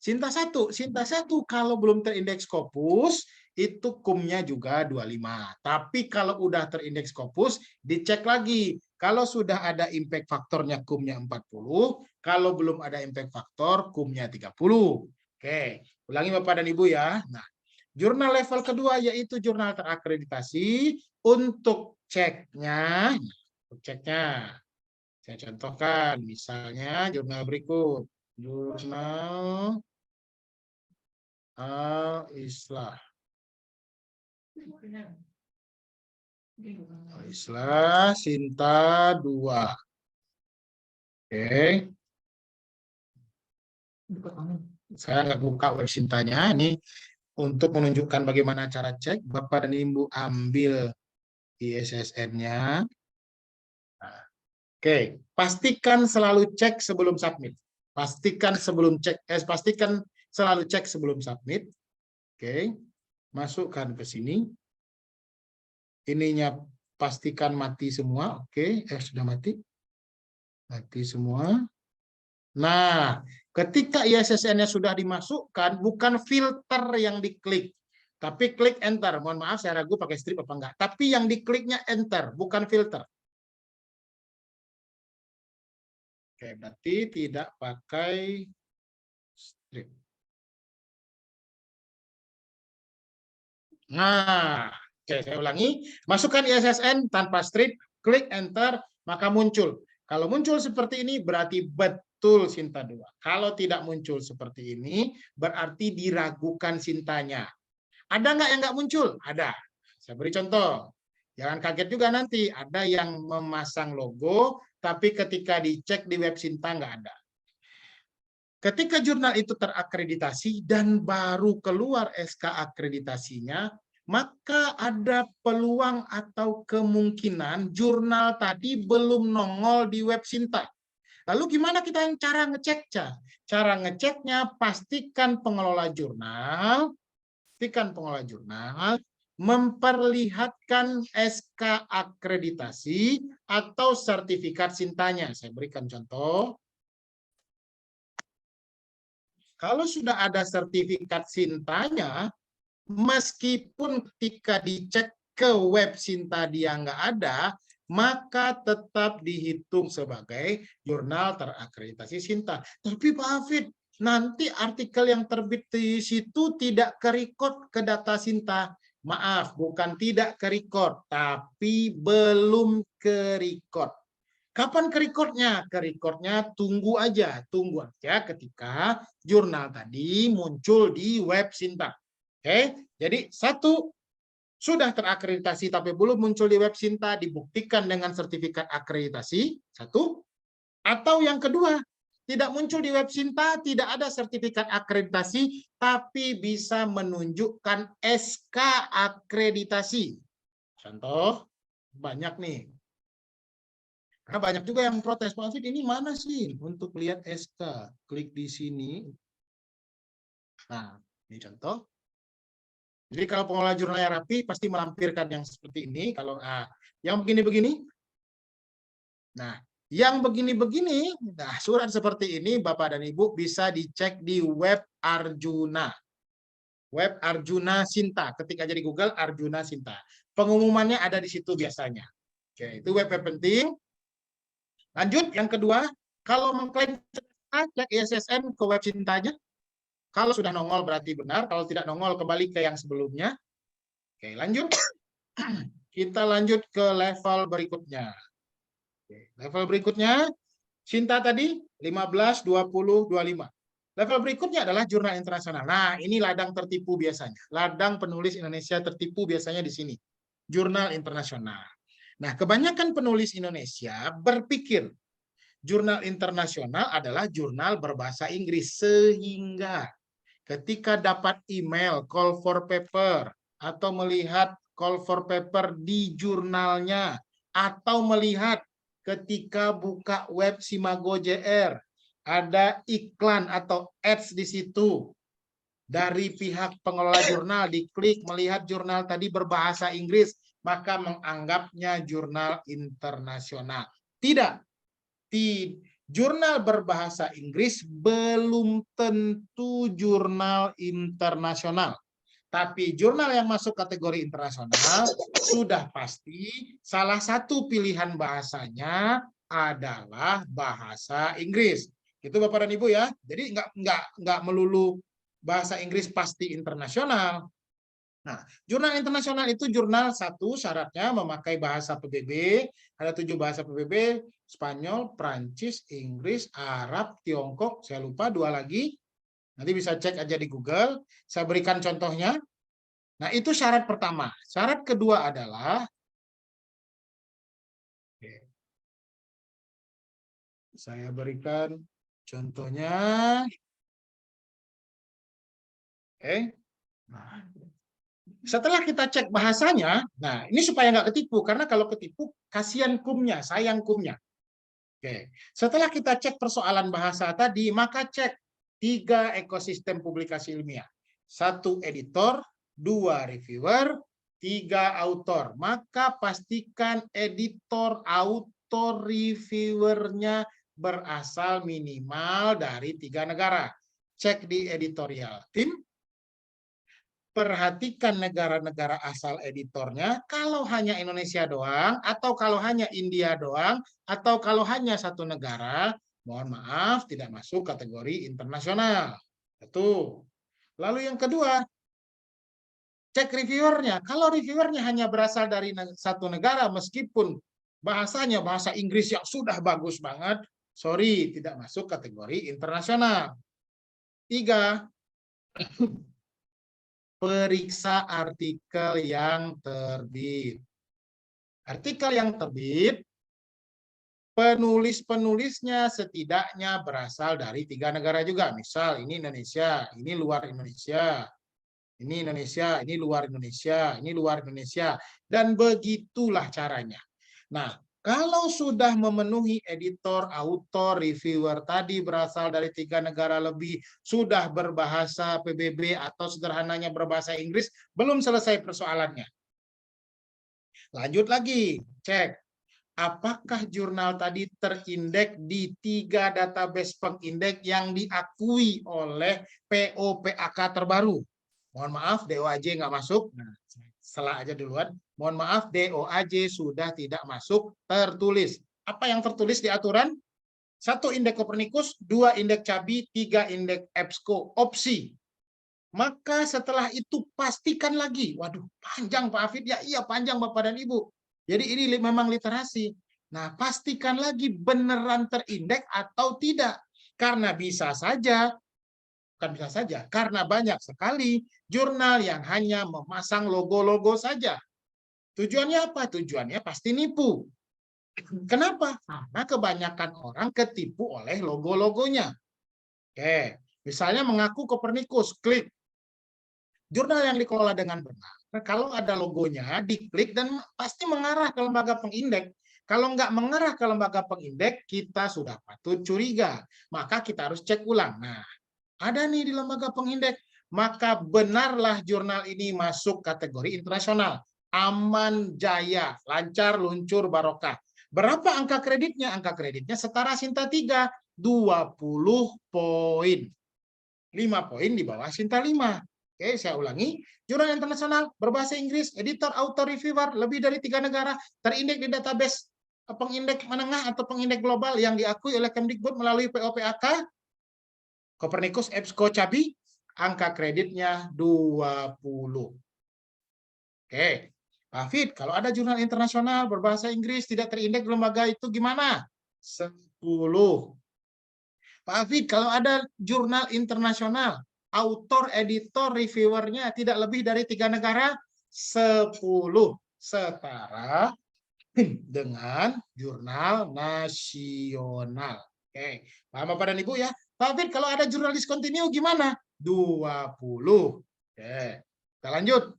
Sinta 1 kalau belum terindeks Scopus, itu kumnya juga 25. Tapi kalau udah terindeks Scopus, dicek lagi. Kalau sudah ada impact faktornya kumnya 40, kalau belum ada impact faktor kumnya 30. Oke, ulangi Bapak dan Ibu ya. Nah, jurnal level kedua yaitu jurnal terakreditasi. Untuk ceknya, saya contohkan misalnya jurnal berikut. Jurnal Al-Islah. Al-Islah Sinta 2. Oke. Saya nggak buka web Sintanya ini untuk menunjukkan bagaimana cara cek. Bapak dan Ibu ambil ISSN-nya. Oke, pastikan selalu cek sebelum submit. Pastikan selalu cek sebelum submit. Oke, masukkan ke sini. Ininya pastikan mati semua. Oke, sudah mati. Mati semua. Nah, ketika ISSN-nya sudah dimasukkan, bukan filter yang diklik, tapi klik enter. Mohon maaf, saya ragu pakai strip apa enggak. Tapi yang dikliknya enter, bukan filter. Oke, berarti tidak pakai strip. Nah, oke, saya ulangi. Masukkan ISSN tanpa strip, klik enter, maka muncul. Kalau muncul seperti ini, berarti betul Sinta 2. Kalau tidak muncul seperti ini, berarti diragukan Sintanya. Ada nggak yang nggak muncul? Ada. Saya beri contoh. Jangan kaget juga nanti, ada yang memasang logo, tapi ketika dicek di web Sinta nggak ada. Ketika jurnal itu terakreditasi dan baru keluar SK akreditasinya, maka ada peluang atau kemungkinan jurnal tadi belum nongol di web Sinta. Lalu gimana kita yang cara ngeceknya? Cara ngeceknya pastikan pengelola jurnal memperlihatkan SK akreditasi atau sertifikat Sintanya. Saya berikan contoh. Kalau sudah ada sertifikat Sintanya, meskipun ketika dicek ke web Sinta dia nggak ada, maka tetap dihitung sebagai jurnal terakreditasi Sinta. Tapi Pak Hafid, nanti artikel yang terbit di situ tidak ke-record ke data Sinta. Maaf, bukan tidak ke-record, tapi belum ke-record. Kapan ke-recordnya? Ke-recordnya tunggu aja ketika jurnal tadi muncul di web Sinta. Oke, jadi satu, sudah terakreditasi tapi belum muncul di web Sinta, dibuktikan dengan sertifikat akreditasi, satu. Atau yang kedua, tidak muncul di web Sinta, tidak ada sertifikat akreditasi, tapi bisa menunjukkan SK akreditasi. Contoh, banyak nih. Karena banyak juga yang protes, Pak Hafid, ini mana sih untuk lihat SK? Klik di sini. Nah, ini contoh. Jadi kalau pengelola jurnalnya rapi, pasti melampirkan yang seperti ini. Kalau yang begini-begini, nah, yang begini-begini, nah surat seperti ini, Bapak dan Ibu bisa dicek di web Arjuna. Web Arjuna Sinta. Ketika jadi Google Arjuna Sinta. Pengumumannya ada di situ biasanya. Oke, itu web penting. Lanjut, yang kedua, kalau mengklaim cek ISSN ke web Cintanya. Kalau sudah nongol berarti benar, kalau tidak nongol kembali ke yang sebelumnya. Oke, lanjut. Kita lanjut ke level berikutnya. Oke, level berikutnya, Cinta tadi 15, 20, 25. Level berikutnya adalah jurnal internasional. Nah, ini ladang tertipu biasanya. Ladang penulis Indonesia tertipu biasanya di sini. Jurnal internasional. Nah, kebanyakan penulis Indonesia berpikir jurnal internasional adalah jurnal berbahasa Inggris, sehingga ketika dapat email call for paper atau melihat call for paper di jurnalnya atau melihat ketika buka web Simago JR ada iklan atau ads di situ dari pihak pengelola jurnal, diklik melihat jurnal tadi berbahasa Inggris, maka menganggapnya jurnal internasional. Tidak. Jurnal berbahasa Inggris belum tentu jurnal internasional. Tapi jurnal yang masuk kategori internasional sudah pasti salah satu pilihan bahasanya adalah bahasa Inggris. Itu Bapak dan Ibu ya. Jadi nggak melulu bahasa Inggris pasti internasional. Nah, jurnal internasional itu jurnal satu syaratnya memakai bahasa PBB, ada 7 bahasa PBB, Spanyol, Prancis, Inggris, Arab, Tiongkok, saya lupa 2 lagi. Nanti bisa cek aja di Google, saya berikan contohnya. Nah, itu syarat pertama. Syarat kedua adalah, saya berikan contohnya. Oke. Nah, setelah kita cek bahasanya, nah ini supaya nggak ketipu, karena kalau ketipu, kasihan kumnya, sayang kumnya. Oke. Setelah kita cek persoalan bahasa tadi, maka cek 3 ekosistem publikasi ilmiah. 1 editor, 2 reviewer, 3 autor. Maka pastikan editor, autor, reviewernya berasal minimal dari 3 negara. Cek di editorial tim. Perhatikan negara-negara asal editornya, kalau hanya Indonesia doang, atau kalau hanya India doang, atau kalau hanya 1 negara, mohon maaf, tidak masuk kategori internasional. Itu. Lalu yang kedua, cek reviewernya. Kalau reviewernya hanya berasal dari 1 negara, meskipun bahasanya bahasa Inggris yang sudah bagus banget, sorry, tidak masuk kategori internasional. 3, periksa artikel yang terbit. Artikel yang terbit, penulis-penulisnya setidaknya berasal dari 3 negara juga. Misal ini Indonesia, ini luar Indonesia. Ini Indonesia, ini luar Indonesia, ini luar Indonesia. Dan begitulah caranya. Nah, kalau sudah memenuhi editor, autor, reviewer tadi berasal dari 3 negara lebih, sudah berbahasa PBB atau sederhananya berbahasa Inggris, belum selesai persoalannya. Lanjut lagi, cek. Apakah jurnal tadi terindeks di 3 database pengindeks yang diakui oleh POPAK terbaru? Mohon maaf, DOAJ nggak masuk. Nah, salah aja duluan. Mohon maaf, DOAJ sudah tidak masuk tertulis. Apa yang tertulis di aturan? 1 indeks Copernicus, 2 indeks CABI, 3 indeks EBSCO, opsi. Maka setelah itu pastikan lagi. Waduh, panjang Pak Afid. Ya iya, panjang Bapak dan Ibu. Jadi ini memang literasi. Nah, pastikan lagi beneran terindeks atau tidak. Karena bisa saja, bukan bisa saja, karena banyak sekali jurnal yang hanya memasang logo-logo saja. Tujuannya apa? Tujuannya pasti nipu. Kenapa? Karena kebanyakan orang ketipu oleh logo-logonya. Oke, misalnya mengaku Copernicus, klik. Jurnal yang dikelola dengan benar, kalau ada logonya, diklik dan pasti mengarah ke lembaga pengindeks. Kalau nggak mengarah ke lembaga pengindeks, kita sudah patut curiga. Maka kita harus cek ulang. Nah, ada nih di lembaga pengindeks, maka benarlah jurnal ini masuk kategori internasional. Aman jaya, lancar, luncur, barokah. Berapa angka kreditnya? Angka kreditnya setara Sinta 3, 20 poin. 5 poin di bawah Sinta 5. Oke, saya ulangi. Jurnal internasional berbahasa Inggris, editor, author, reviewer, lebih dari 3 negara, terindeks di database pengindeks menengah atau pengindeks global yang diakui oleh Kemdikbud melalui POPAK, Copernicus, EBSCO, CABI, angka kreditnya 20. Oke, Pak Hafid, kalau ada jurnal internasional berbahasa Inggris tidak terindeks lembaga itu gimana? 10. Pak Hafid, kalau ada jurnal internasional, autor, editor, reviewernya tidak lebih dari 3 negara, 10. Setara dengan jurnal nasional. Oke, paham Bapak dan Ibu ya? Pak Hafid, kalau ada jurnal discontinue gimana? 20. Oke, kita lanjut.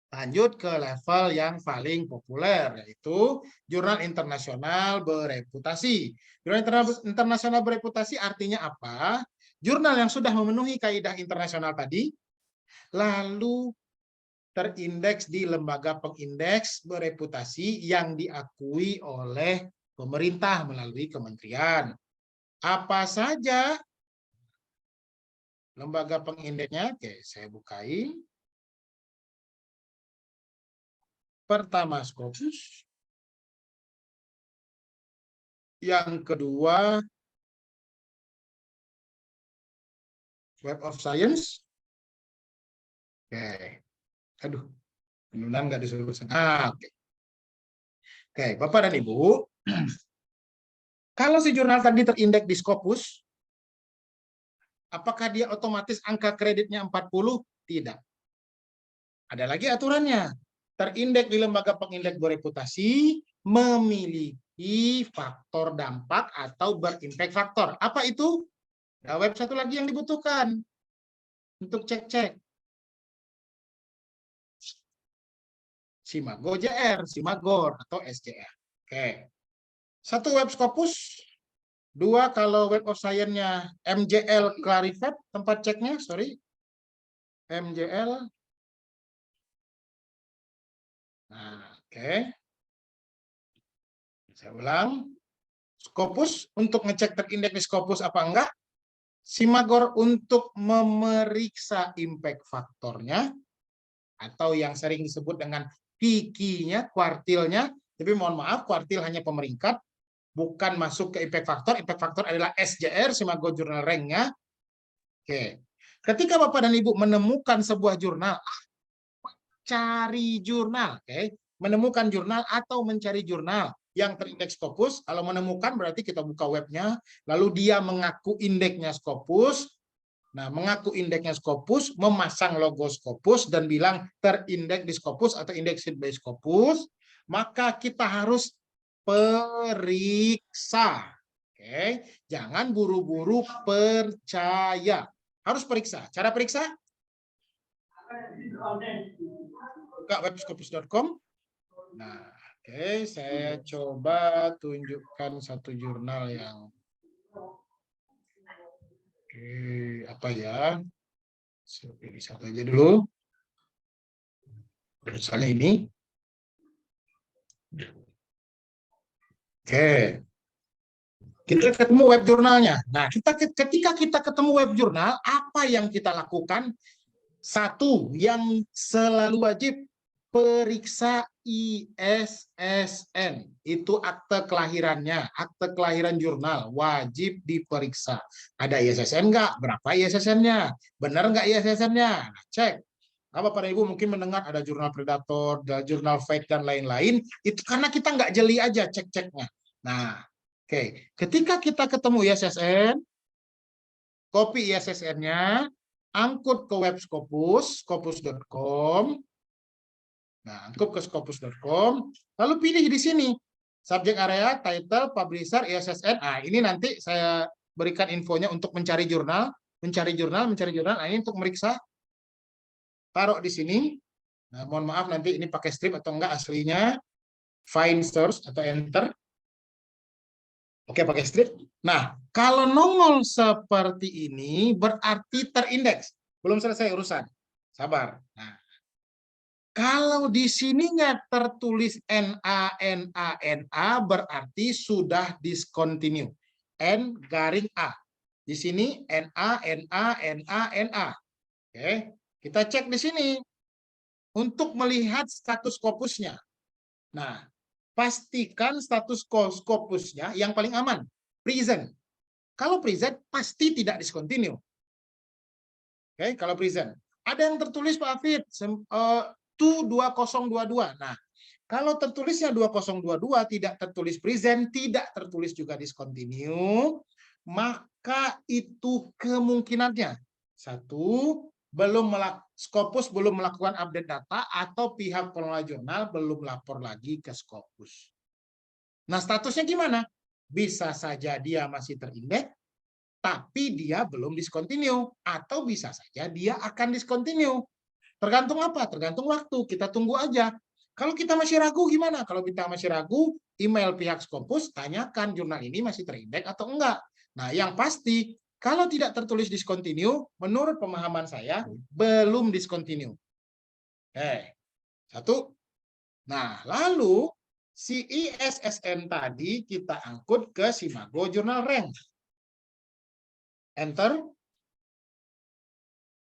Lanjut ke level yang paling populer, yaitu jurnal internasional bereputasi. Jurnal internasional bereputasi artinya apa? Jurnal yang sudah memenuhi kaidah internasional tadi, lalu terindeks di lembaga pengindeks bereputasi yang diakui oleh pemerintah melalui kementerian. Apa saja lembaga pengindeksnya? Oke, saya bukain. Pertama Scopus, yang kedua Web of Science. Oke, aduh, benar nggak disuruh. Oke. Oke, Bapak dan Ibu, kalau si jurnal tadi terindeks di Scopus, apakah dia otomatis angka kreditnya 40? Tidak. Ada lagi aturannya. Terindeks di lembaga pengindeks bereputasi memiliki faktor dampak atau berimpact faktor. Apa itu? Nah, web satu lagi yang dibutuhkan untuk cek-cek. Simago JR, Simagor, atau SJR. Oke. Satu web Scopus. Dua, kalau Web of Science-nya MJL Clarivate, tempat ceknya, sorry. MJL. Nah, oke. Saya ulang. Scopus untuk ngecek terindeks di Scopus apa enggak. Simagor untuk memeriksa impact faktornya, atau yang sering disebut dengan PIKI-nya, kuartilnya. Tapi mohon maaf, kuartil hanya pemeringkat, bukan masuk ke impact factor. Impact factor adalah SJR, Simagor Journal Rank-nya. Oke. Ketika Bapak dan Ibu menemukan sebuah jurnal, cari jurnal, oke? Menemukan jurnal atau mencari jurnal yang terindeks Scopus. Kalau menemukan berarti kita buka webnya, lalu dia mengaku indeksnya Scopus. Nah, mengaku indeksnya Scopus, memasang logo Scopus dan bilang terindeks di Scopus atau indexed by Scopus, maka kita harus periksa. Oke, jangan buru-buru percaya. Harus periksa. Cara periksa? Buka web scopus.com. Nah, oke, saya coba tunjukkan satu jurnal yang apa ya? Saya pilih satu aja dulu. Misalnya ini. Oke. Kita ketemu web jurnalnya. Nah, ketika kita ketemu web jurnal, apa yang kita lakukan? Satu, yang selalu wajib, periksa ISSN. Itu akte kelahirannya, akte kelahiran jurnal, wajib diperiksa. Ada ISSN nggak? Berapa ISSN-nya? Benar nggak ISSN-nya? Nah, cek. Bapak Ibu mungkin mendengar ada jurnal Predator, ada jurnal Fate, dan lain-lain. Itu karena kita nggak jeli aja cek-ceknya. Nah, oke. Ketika kita ketemu ISSN, copy ISSN-nya, angkut ke web Scopus, scopus.com. Nah, angkut ke scopus.com, lalu pilih di sini subject area, title, publisher, ISSN. Nah, ini nanti saya berikan infonya untuk mencari jurnal, mencari jurnal. Nah, ini untuk meriksa. Taruh di sini. Nah, mohon maaf nanti ini pakai strip atau enggak aslinya. Find source atau enter. Oke, pakai strip. Nah, kalau nongol seperti ini berarti terindeks. Belum selesai urusan. Sabar. Nah, kalau di sininya tertulis NA berarti sudah discontinue. N garing A. Di sini NA. Oke, kita cek di sini untuk melihat status Scopusnya. Nah, pastikan status Scopusnya yang paling aman, present. Kalau present, pasti tidak discontinue. Oke, kalau present. Ada yang tertulis Pak Afid, to 2022. Nah, kalau tertulisnya 2022, tidak tertulis present, tidak tertulis juga discontinue, maka itu kemungkinannya. Satu, Scopus belum melakukan update data atau pihak pengelola jurnal belum lapor lagi ke Scopus. Nah, statusnya gimana? Bisa saja dia masih terindeks, tapi dia belum discontinue, atau bisa saja dia akan discontinue. Tergantung apa? Tergantung waktu. Kita tunggu aja. Kalau kita masih ragu gimana? Kalau kita masih ragu, email pihak Scopus, tanyakan jurnal ini masih terindeks atau enggak. Nah, yang pasti, kalau tidak tertulis discontinue, menurut pemahaman saya, belum discontinue. Satu. Nah, lalu si ISSN tadi kita angkut ke Simago Jurnal Rank. Enter.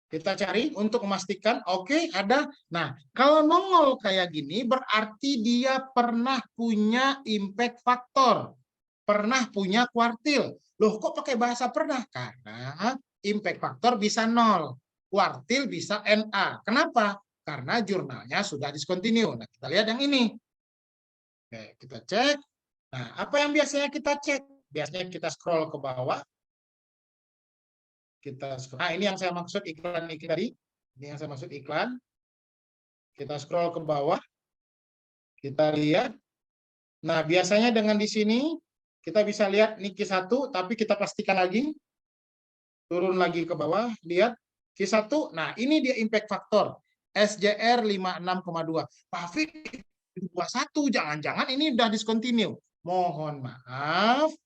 Kita cari untuk memastikan, oke, ada. Nah, kalau nongol kayak gini, berarti dia pernah punya impact factor. Pernah punya kuartil. Loh, kok pakai bahasa pernah? Karena impact factor bisa 0. Kuartil bisa NA. Kenapa? Karena jurnalnya sudah discontinue. Nah, kita lihat yang ini. Oke, kita cek. Nah, apa yang biasanya kita cek? Biasanya kita scroll ke bawah. Nah, ini yang saya maksud iklan tadi. Ini yang saya maksud iklan. Kita scroll ke bawah. Kita lihat. Nah, biasanya dengan di sini kita bisa lihat ini Q1, tapi kita pastikan lagi. Turun lagi ke bawah, lihat Q1. Nah, ini dia impact factor. SJR 56,2. Pak Afid 21, jangan-jangan ini udah discontinue. Mohon maaf.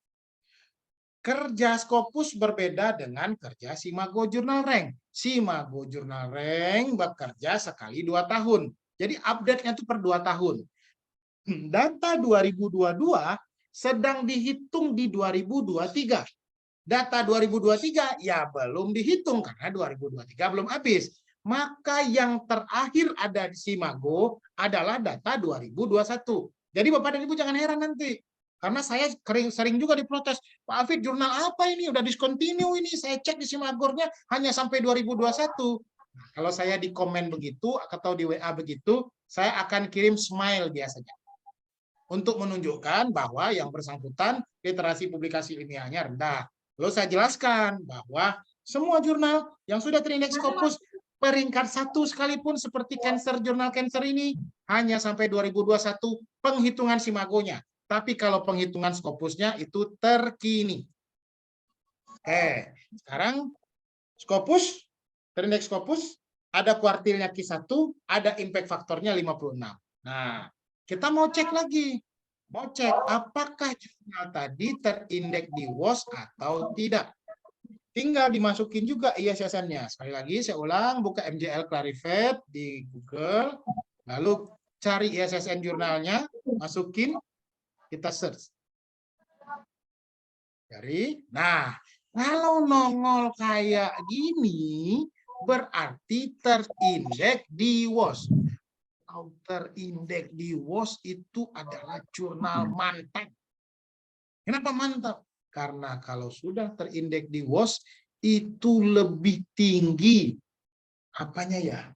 Kerja Scopus berbeda dengan kerja Simago Jurnal Rank. Simago Jurnal Rank bekerja sekali 2 tahun. Jadi update-nya itu per 2 tahun. Data 2022 sedang dihitung di 2023. Data 2023 ya belum dihitung karena 2023 belum habis. Maka yang terakhir ada di Simago adalah data 2021. Jadi Bapak dan Ibu jangan heran nanti. Karena saya sering juga diprotes, Pak Afid jurnal apa ini? Udah discontinue ini, saya cek di Simagornya hanya sampai 2021. Nah, kalau saya di komen begitu, atau di WA begitu, saya akan kirim smile biasanya. Untuk menunjukkan bahwa yang bersangkutan literasi publikasi ilmiahnya rendah. Lalu saya jelaskan bahwa semua jurnal yang sudah terindeks Scopus, peringkat 1 sekalipun seperti jurnal cancer ini, hanya sampai 2021 penghitungan Simagonya. Tapi kalau penghitungan Scopusnya itu terkini. Sekarang Scopus, terindeks Scopus, ada kuartilnya Q1, ada impact faktornya 56. Nah, kita mau cek lagi. Mau cek apakah jurnal tadi terindeks di WOS atau tidak. Tinggal dimasukin juga ISSN-nya. Sekali lagi saya ulang, buka MJL Clarivate di Google, lalu cari ISSN jurnalnya, masukin, kita search. Nah, kalau nongol kayak gini, berarti terindeks di WOS. Kalau terindeks di WOS itu adalah jurnal mantap. Kenapa mantap? Karena kalau sudah terindeks di WOS, itu lebih tinggi. Apanya ya?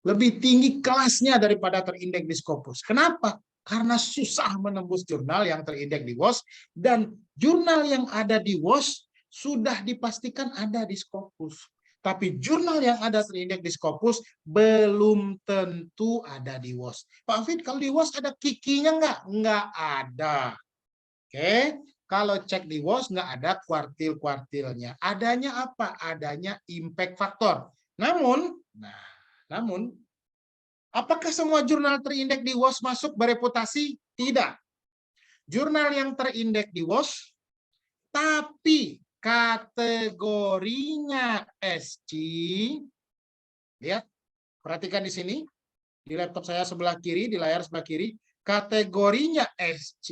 Lebih tinggi kelasnya daripada terindeks di Scopus. Kenapa? Karena susah menembus jurnal yang terindeks di WOS, dan jurnal yang ada di WOS sudah dipastikan ada di Scopus. Tapi jurnal yang ada terindeks di Scopus belum tentu ada di WOS. Pak Afid, kalau di WOS ada kikinya nggak? Nggak ada. Oke, kalau cek di WOS nggak ada kuartil-kuartilnya. Adanya apa? Adanya impact factor. Namun, apakah semua jurnal terindeks di WOS masuk bereputasi? Tidak. Jurnal yang terindeks di WOS, tapi kategorinya SC, lihat, perhatikan di sini, di laptop saya sebelah kiri, di layar sebelah kiri, kategorinya SC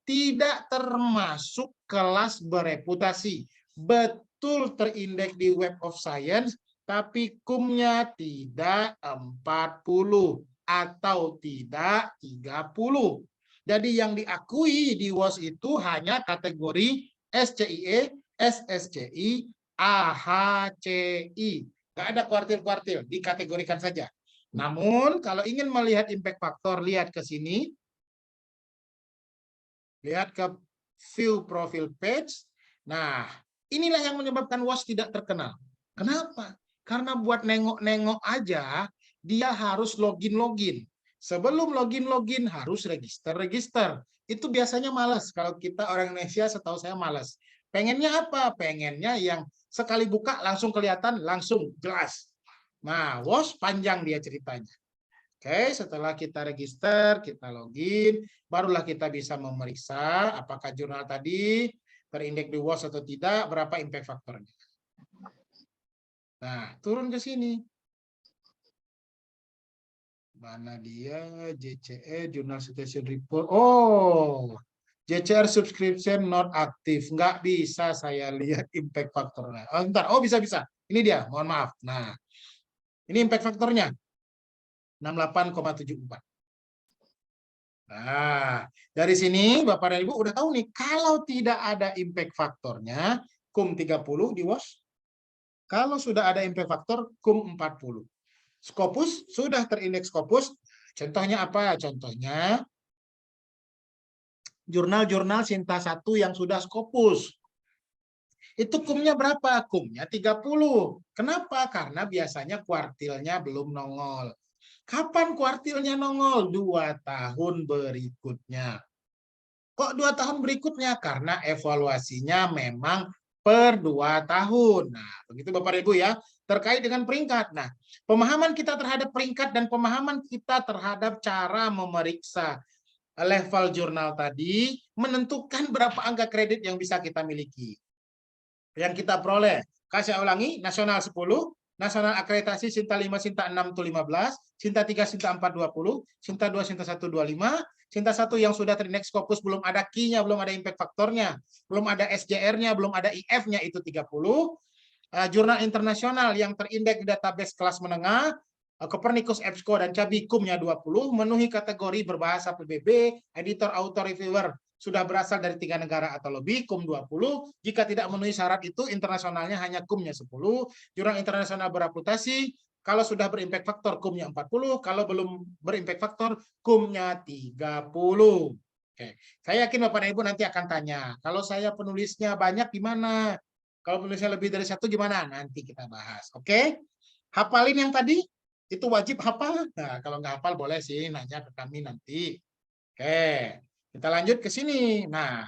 tidak termasuk kelas bereputasi. Betul terindeks di Web of Science, tapi kumnya tidak 40 atau tidak 30. Jadi yang diakui di WOS itu hanya kategori SCIE, SSCI, AHCI. Nggak ada kuartil-kuartil, dikategorikan saja. Namun kalau ingin melihat impact factor, lihat ke sini. Lihat ke view profile page. Nah, inilah yang menyebabkan WOS tidak terkenal. Kenapa? Karena buat nengok-nengok aja, dia harus login-login. Sebelum login-login harus register-register. Itu biasanya malas. Kalau kita orang Indonesia, setahu saya malas. Pengennya apa? Pengennya yang sekali buka langsung kelihatan, langsung jelas. Nah, WOS panjang dia ceritanya. Oke, setelah kita register, kita login, barulah kita bisa memeriksa apakah jurnal tadi terindeks di WOS atau tidak, berapa impact faktornya. Nah, turun ke sini. Mana dia? JCE, Journal Citation Report. Oh, JCR subscription not active. Nggak bisa saya lihat impact faktornya. Oh, bentar. Oh, bisa-bisa. Ini dia, mohon maaf. Nah, ini impact faktornya. 68,74. Nah, dari sini Bapak dan Ibu udah tahu nih, kalau tidak ada impact faktornya, KUM 30 di WOS. Kalau sudah ada impact faktor, KUM 40. Scopus, sudah terindeks Scopus. Contohnya apa? Contohnya, jurnal-jurnal Sinta 1 yang sudah Scopus. Itu KUM-nya berapa? KUM-nya 30. Kenapa? Karena biasanya kuartilnya belum nongol. Kapan kuartilnya nongol? 2 tahun berikutnya. Kok 2 tahun berikutnya? Karena evaluasinya memang per 2 tahun. Nah, begitu Bapak Ibu ya. Terkait dengan peringkat. Nah, pemahaman kita terhadap peringkat dan pemahaman kita terhadap cara memeriksa level jurnal tadi menentukan berapa angka kredit yang bisa kita miliki. Yang kita peroleh. Saya ulangi, nasional 10, nasional akreditasi Sinta 5, Sinta 6 itu 15, Sinta 3, Sinta 4, 20, Sinta 2, Sinta 1, 25, Sinta 1 yang sudah terindeks Scopus belum ada key-nya, belum ada impact faktornya, belum ada SJR-nya, belum ada IF-nya itu 30. Jurnal internasional yang terindeks di database kelas menengah, Copernicus, EBSCO, dan CABI KUM-nya 20, memenuhi kategori berbahasa PBB, editor, author, reviewer, sudah berasal dari 3 negara atau lebih, KUM 20. Jika tidak memenuhi syarat itu, internasionalnya hanya KUM-nya 10. Jurnal internasional bereputasi, kalau sudah berimpact faktor, KUM-nya 40. Kalau belum berimpact faktor, KUM-nya 30. Oke. Saya yakin Bapak dan Ibu nanti akan tanya, kalau saya penulisnya banyak gimana? Kalau penulisnya lebih dari 1 gimana? Nanti kita bahas. Oke? Hafalin yang tadi, itu wajib hafal. Nah, kalau nggak hafal boleh sih nanya ke kami nanti. Oke. Kita lanjut ke sini. Nah,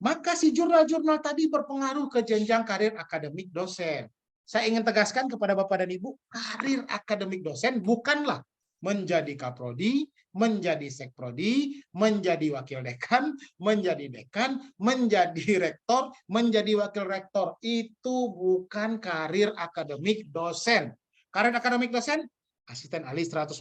maka si jurnal-jurnal tadi berpengaruh ke jenjang karir akademik dosen. Saya ingin tegaskan kepada Bapak dan Ibu, karir akademik dosen bukanlah menjadi kaprodi, menjadi sekprodi, menjadi wakil dekan, menjadi dekan, menjadi rektor, menjadi wakil rektor. Itu bukan karir akademik dosen. Karir akademik dosen, asisten ahli 150,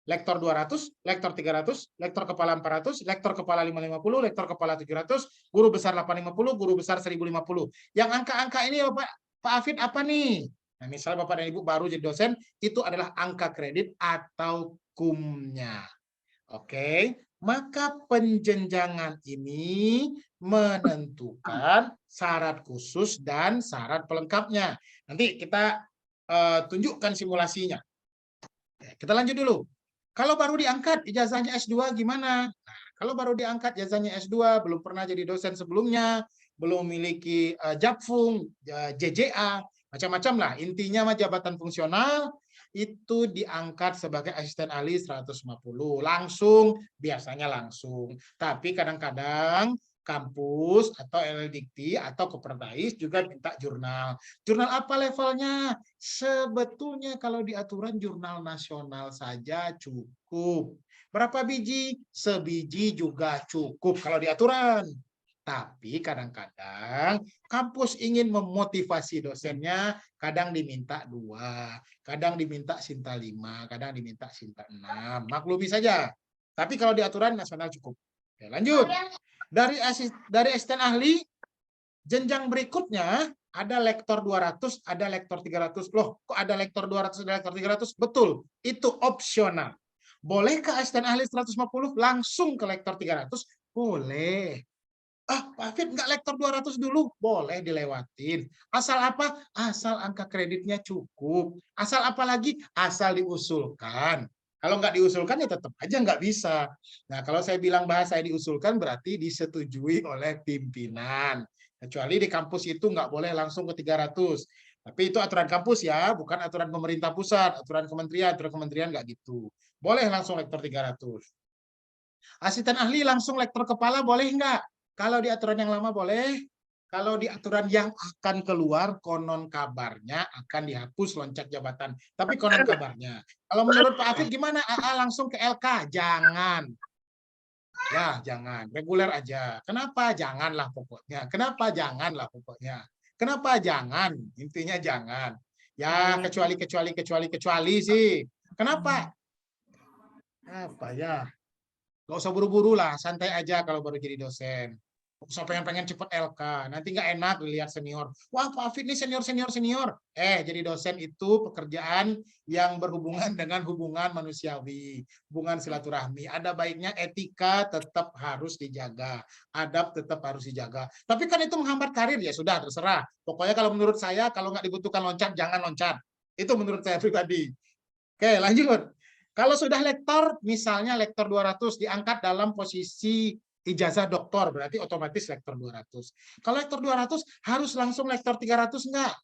lektor 200, lektor 300, lektor kepala 400, lektor kepala 550, lektor kepala 700, guru besar 850, guru besar 1050. Yang angka-angka ini Pak Afid apa nih? Nah, misalnya Bapak dan Ibu baru jadi dosen, itu adalah angka kredit atau KUM-nya. Oke, maka penjenjangan ini menentukan syarat khusus dan syarat pelengkapnya. Nanti kita tunjukkan simulasinya. Kita lanjut dulu. Kalau baru diangkat ijazahnya S2 gimana? Nah, kalau baru diangkat ijazahnya S2, belum pernah jadi dosen sebelumnya, belum memiliki JAPFUNG, JJA, macam-macam lah. Intinya mah jabatan fungsional itu diangkat sebagai asisten ahli 150. Langsung, biasanya langsung. Tapi kadang-kadang kampus atau LLDikti atau Koperdais juga minta jurnal. Jurnal apa levelnya? Sebetulnya kalau di aturan jurnal nasional saja cukup. Berapa biji? Sebiji juga cukup kalau di aturan. Tapi kadang-kadang kampus ingin memotivasi dosennya, kadang diminta 2, kadang diminta Sinta 5, kadang diminta Sinta 6. Maklumi saja. Tapi kalau di aturan nasional cukup. Oke, lanjut. Dari asisten ahli, jenjang berikutnya ada lektor 200, ada lektor 300. Loh, kok ada lektor 200, ada lektor 300? Betul, itu opsional. Bolehkah asisten ahli 150 langsung ke lektor 300? Boleh. Ah, Pak Hafid nggak lektor 200 dulu? Boleh dilewatin. Asal apa? Asal angka kreditnya cukup. Asal apa lagi? Asal diusulkan. Kalau nggak diusulkan ya tetap aja nggak bisa. Nah, kalau saya bilang bahasa diusulkan berarti disetujui oleh pimpinan. Kecuali di kampus itu nggak boleh langsung ke 300. Tapi itu aturan kampus ya, bukan aturan pemerintah pusat, aturan kementerian nggak gitu. Boleh langsung lektor 300. Asisten ahli langsung lektor kepala boleh nggak? Kalau di aturan yang lama boleh. Kalau di aturan yang akan keluar, konon kabarnya akan dihapus loncat jabatan. Tapi konon kabarnya. Kalau menurut Pak Hafid gimana? AA langsung ke LK? Jangan. Ya, jangan. Reguler aja. Kenapa? Janganlah pokoknya. Kenapa? Janganlah pokoknya. Kenapa? Jangan. Intinya jangan. Ya, kecuali sih. Kenapa? Apa ya? Gak usah buru-buru lah, santai aja kalau baru jadi dosen. Gak usah pengen cepet LK, nanti nggak enak dilihat senior. Wah, Pak Hafid nih senior. Jadi dosen itu pekerjaan yang berhubungan dengan hubungan manusiawi, hubungan silaturahmi. Ada baiknya etika tetap harus dijaga, adab tetap harus dijaga. Tapi kan itu menghambat karir, ya sudah terserah. Pokoknya kalau menurut saya, kalau nggak dibutuhkan loncat, jangan loncat. Itu menurut saya pribadi. Oke, lanjut. Kalau sudah lektor, misalnya lektor 200 diangkat dalam posisi ijazah doktor, berarti otomatis lektor 200. Kalau lektor 200 harus langsung lektor 300 enggak?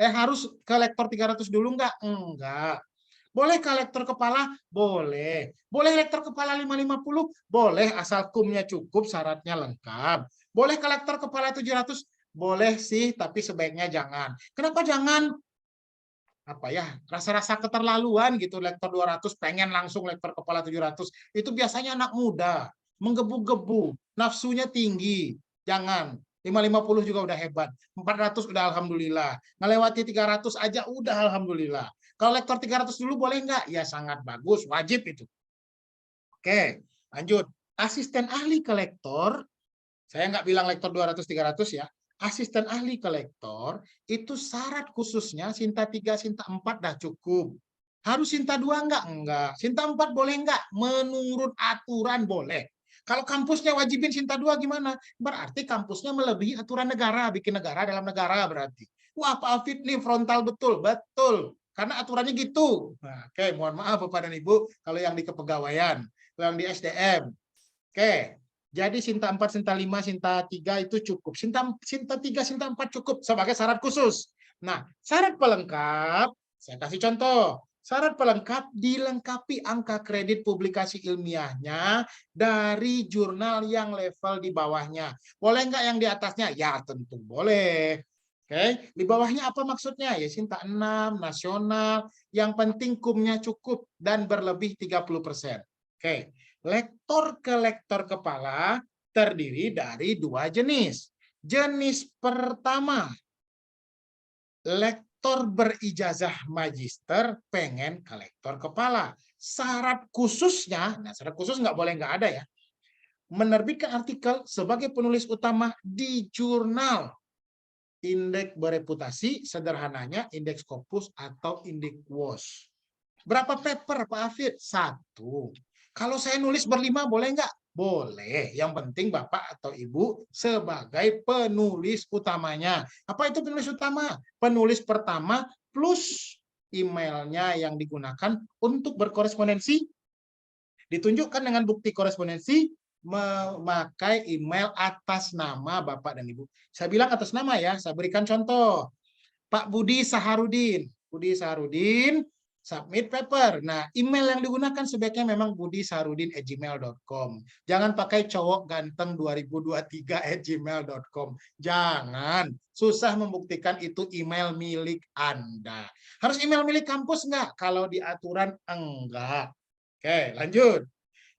Harus ke lektor 300 dulu enggak? Enggak. Boleh ke lektor kepala? Boleh. Boleh lektor kepala 550? Boleh, asal kumnya cukup, syaratnya lengkap. Boleh ke lektor kepala 700? Boleh sih, tapi sebaiknya jangan. Kenapa jangan? Apa ya, rasa-rasa keterlaluan gitu, lektor 200 pengen langsung lektor kepala 700, itu biasanya anak muda, menggebu-gebu, nafsunya tinggi. Jangan. 550 juga udah hebat, 400 udah alhamdulillah, melewati 300 aja udah alhamdulillah. Kalau lektor 300 dulu boleh nggak? Ya sangat bagus, wajib itu. Oke, lanjut. Asisten ahli ke lektor, saya nggak bilang lektor 200 300 ya. Asisten ahli ke lektor itu syarat khususnya Sinta 3, Sinta 4 dah cukup. Harus Sinta 2 enggak? Enggak. Sinta 4 boleh enggak? Menurut aturan boleh. Kalau kampusnya wajibin Sinta 2 gimana? Berarti kampusnya melebihi aturan negara, bikin negara dalam negara berarti. Wah, Pak Hafid nih frontal betul, betul. Karena aturannya gitu. Nah, oke, mohon maaf Bapak dan Ibu kalau yang di kepegawaian, yang di SDM. Oke. Jadi Sinta 4, Sinta 5, Sinta 3 itu cukup. Sinta 3, Sinta 4 cukup sebagai syarat khusus. Nah, syarat pelengkap, saya kasih contoh. Syarat pelengkap dilengkapi angka kredit publikasi ilmiahnya dari jurnal yang level di bawahnya. Boleh nggak yang di atasnya? Ya, tentu boleh. Oke, di bawahnya apa maksudnya? Ya Sinta 6, nasional, yang penting kumnya cukup dan berlebih 30%. Oke. Lektor ke lektor kepala terdiri dari 2 jenis. Jenis pertama, lektor berijazah magister pengen ke lektor kepala. Syarat khususnya, nah syarat khusus nggak boleh nggak ada ya, menerbitkan artikel sebagai penulis utama di jurnal indeks bereputasi, sederhananya indeks Scopus atau indeks WOS. Berapa paper Pak Hafid? 1. Kalau saya nulis berlima boleh nggak? Boleh. Yang penting Bapak atau Ibu sebagai penulis utamanya. Apa itu penulis utama? Penulis pertama plus emailnya yang digunakan untuk berkorespondensi. Ditunjukkan dengan bukti korespondensi memakai email atas nama Bapak dan Ibu. Saya bilang atas nama ya, saya berikan contoh. Pak Budi Saharudin. Budi Saharudin, submit paper. Nah, email yang digunakan sebaiknya memang budisaharudin@gmail.com. Jangan pakai cowok ganteng 2023@gmail.com. Jangan. Susah membuktikan itu email milik Anda. Harus email milik kampus enggak? Kalau di aturan enggak. Oke, lanjut.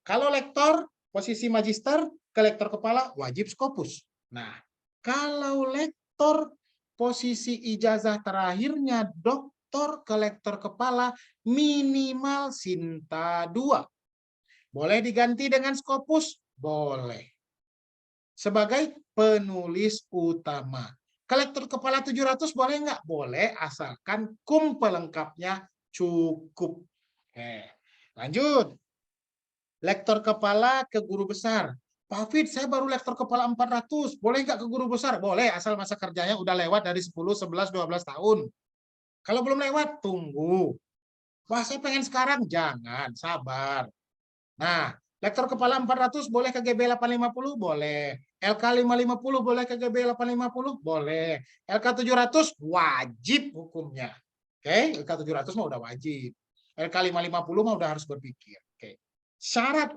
Kalau lektor, posisi magister, ke lektor kepala, wajib Scopus. Nah, kalau lektor, posisi ijazah terakhirnya doktor ke lektor kepala minimal Sinta 2. Boleh diganti dengan Scopus? Boleh. Sebagai penulis utama. Ke lektor kepala 700 boleh nggak? Boleh, asalkan kum pelengkapnya cukup. Oke, lanjut. lektor kepala ke guru besar. Pak Hafid, saya baru lektor kepala 400. Boleh nggak ke guru besar? Boleh, asal masa kerjanya udah lewat dari 10, 11, 12 tahun. Kalau belum lewat, tunggu. Wah, saya pengen sekarang. Jangan, sabar. Nah, lektor kepala 400 boleh ke GB 850? Boleh. LK 550 boleh ke GB 850? Boleh. LK 700 wajib hukumnya. Oke, LK 700 mah udah wajib. LK 550 mah udah harus berpikir. Oke. Syarat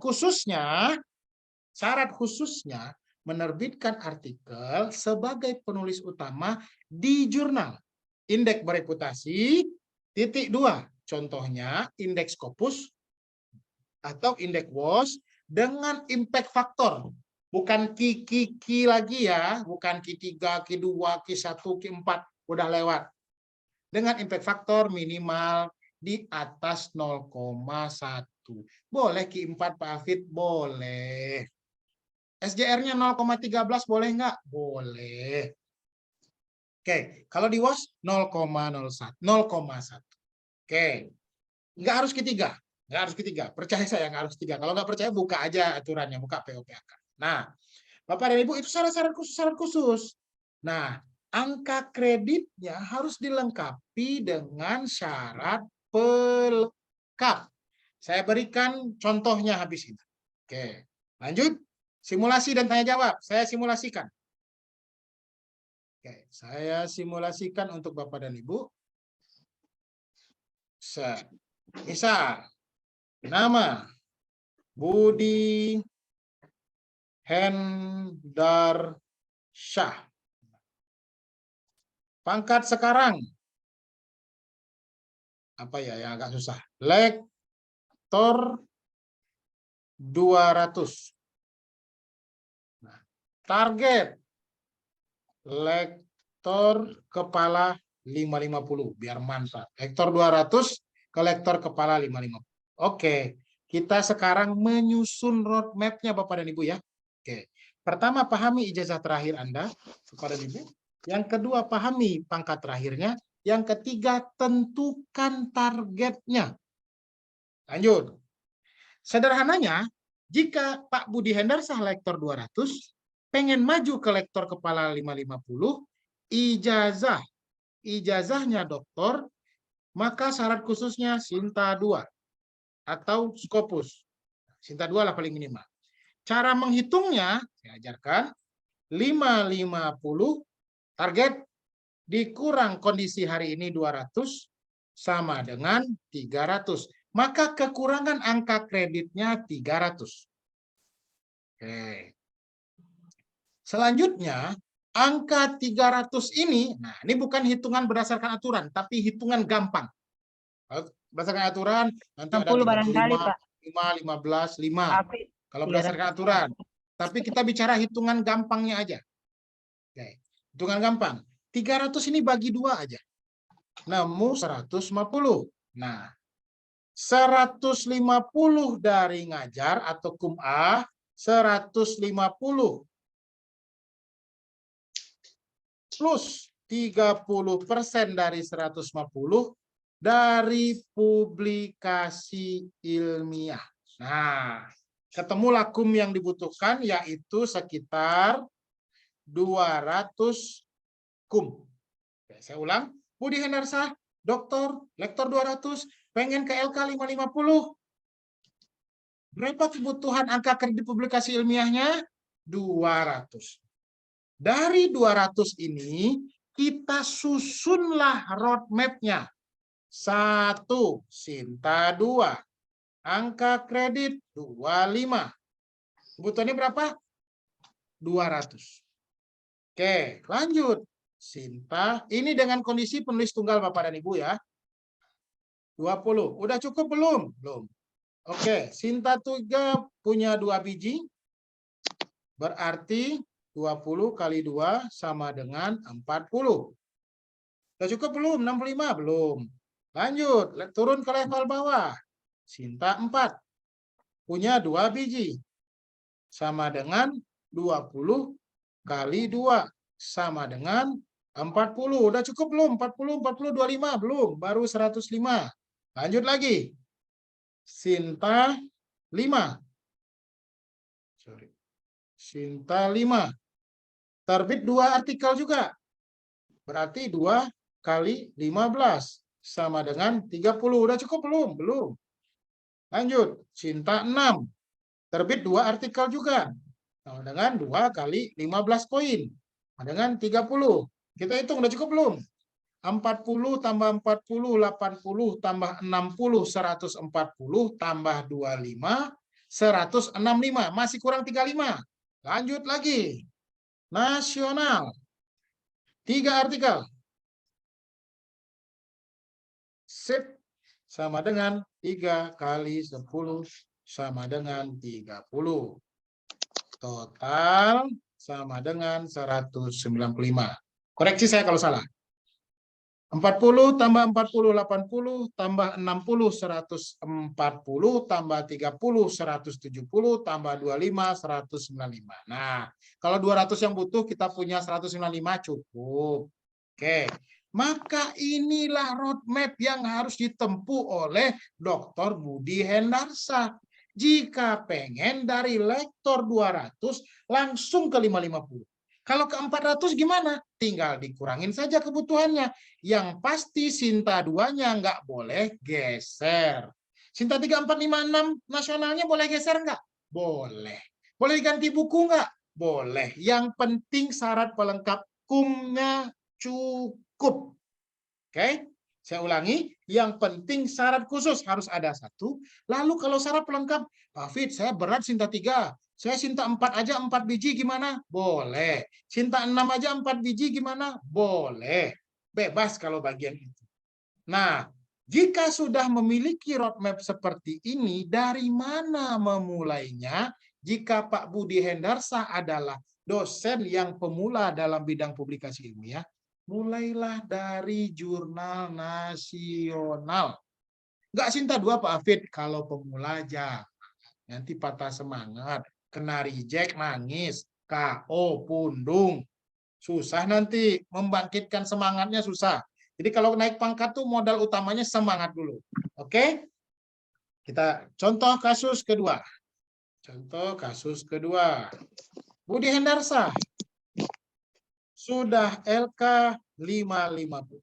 khususnya menerbitkan artikel sebagai penulis utama di jurnal indeks bereputasi, _2. Contohnya indeks Scopus atau indeks WOS dengan impact faktor. Bukan Ki lagi ya, bukan Q3, Q2, Q1, Q4, udah lewat. Dengan impact faktor minimal di atas 0,1. Boleh Q4 Pak Hafid? Boleh. SJR-nya 0,13 boleh nggak? Boleh. Oke, kalau di WOS 0,01, 0,1. Oke, nggak harus Q3. Nggak harus Q3. Percaya saya nggak harus 3. Kalau nggak percaya buka aja aturannya, buka POPAK. Nah, Bapak dan Ibu itu syarat khusus. Nah, angka kreditnya harus dilengkapi dengan syarat pelengkap. Saya berikan contohnya habis ini. Oke, lanjut. Simulasi dan tanya jawab. Saya simulasikan. Oke, saya simulasikan untuk Bapak dan Ibu. Misal, nama Budi Hendarsyah. Pangkat sekarang. Apa ya yang agak susah? Lektor 200. Nah, target lektor kepala 550 biar mantap. Lektor 200 ke lektor kepala 550. Oke, kita sekarang menyusun roadmap-nya Bapak dan Ibu ya. Oke. Pertama, pahami ijazah terakhir Anda Bapak dan Ibu. Yang kedua, pahami pangkat terakhirnya. Yang ketiga, tentukan targetnya. Lanjut. Sederhananya, jika Pak Budi Hendarsyah lektor 200 pengen maju ke lektor kepala 550, ijazahnya doktor, maka syarat khususnya Sinta 2 atau Scopus. Sinta 2 lah paling minimal. Cara menghitungnya, saya ajarkan, 550 target dikurang kondisi hari ini 200 sama dengan 300. Maka kekurangan angka kreditnya 300. Oke. Selanjutnya, angka 300 ini, nah ini bukan hitungan berdasarkan aturan, tapi hitungan gampang. Berdasarkan aturan, nanti ada 60 barangkali, 35, Pak. 5, 15, 5. Tapi Kalau berdasarkan aturan. Tapi kita bicara hitungan gampangnya aja. Oke. Hitungan gampang. 300 ini bagi 2 aja. Nemu 150. Nah, 150 dari ngajar atau KUMA, 150 plus 30% dari 150 dari publikasi ilmiah. Nah, ketemulah KUM yang dibutuhkan yaitu sekitar 200 KUM. Oke, saya ulang, Budi Hendarsyah, doktor, lektor 200, pengen ke LK 550. Berapa kebutuhan angka kredit publikasi ilmiahnya? 200. Dari 200 ini, kita susunlah roadmap-nya. 1, Sinta 2. Angka kredit 25. Kebutuhannya berapa? 200. Oke, lanjut. Sinta, ini dengan kondisi penulis tunggal Bapak dan Ibu ya. 20. Udah cukup belum? Belum. Oke, Sinta 3 punya 2 biji. Berarti 20 kali 2 sama dengan 40. Udah cukup belum? 65? Belum. Lanjut, turun ke level bawah. Sinta 4. Punya 2 biji. Sama dengan 20 kali 2. Sama dengan 40. Udah cukup belum? 40, 40, 25. Belum. Baru 105. Lanjut lagi. Sinta 5. Sorry. Sinta 5. Terbit 2 artikel juga. Berarti 2 kali 15 sama dengan 30. Udah cukup belum? Belum. Lanjut. Sinta 6. Terbit 2 artikel juga. Sama dengan 2 kali 15 poin. Sama dengan 30. Kita hitung udah cukup belum? 40 tambah 40, 80 tambah 60, 140 tambah 25, 165. Masih kurang 35. Lanjut lagi. Nasional. 3 artikel. Sip. Sama dengan 3 kali 10 sama dengan 30. Total sama dengan 195. Koreksi saya kalau salah. 40 tambah 40, 80 tambah 60, 140 tambah 30, 170 tambah 25, 195. Nah, kalau 200 yang butuh kita punya 195 cukup. Oke. Maka inilah roadmap yang harus ditempuh oleh Dr. Budi Hendarsa. Jika pengen dari lektor 200 langsung ke 550. Kalau ke 400 gimana? Tinggal dikurangin saja kebutuhannya. Yang pasti Sinta 2-nya nggak boleh geser. Sinta 3, 4, 5, 6 nasionalnya boleh geser nggak? Boleh. Boleh diganti buku nggak? Boleh. Yang penting syarat pelengkap kumnya cukup. Oke? Saya ulangi, yang penting syarat khusus harus ada 1. Lalu kalau syarat pelengkap, Pak Fit, saya berat Sinta 3. Saya Sinta 4 aja 4 biji gimana? Boleh. Sinta 6 aja 4 biji gimana? Boleh. Bebas kalau bagian itu. Nah, jika sudah memiliki roadmap seperti ini, dari mana memulainya? Jika Pak Budi Hendarsa adalah dosen yang pemula dalam bidang publikasi ilmiah, mulailah dari jurnal nasional. Enggak Sinta 2 Pak Afid, kalau pemula aja. Nanti patah semangat, kena reject, nangis, KO, pundung. Susah nanti, membangkitkan semangatnya susah. Jadi kalau naik pangkat tuh modal utamanya semangat dulu. Oke? Kita contoh kasus kedua. Contoh kasus kedua. Budi Hendarsa. Sudah LK 550.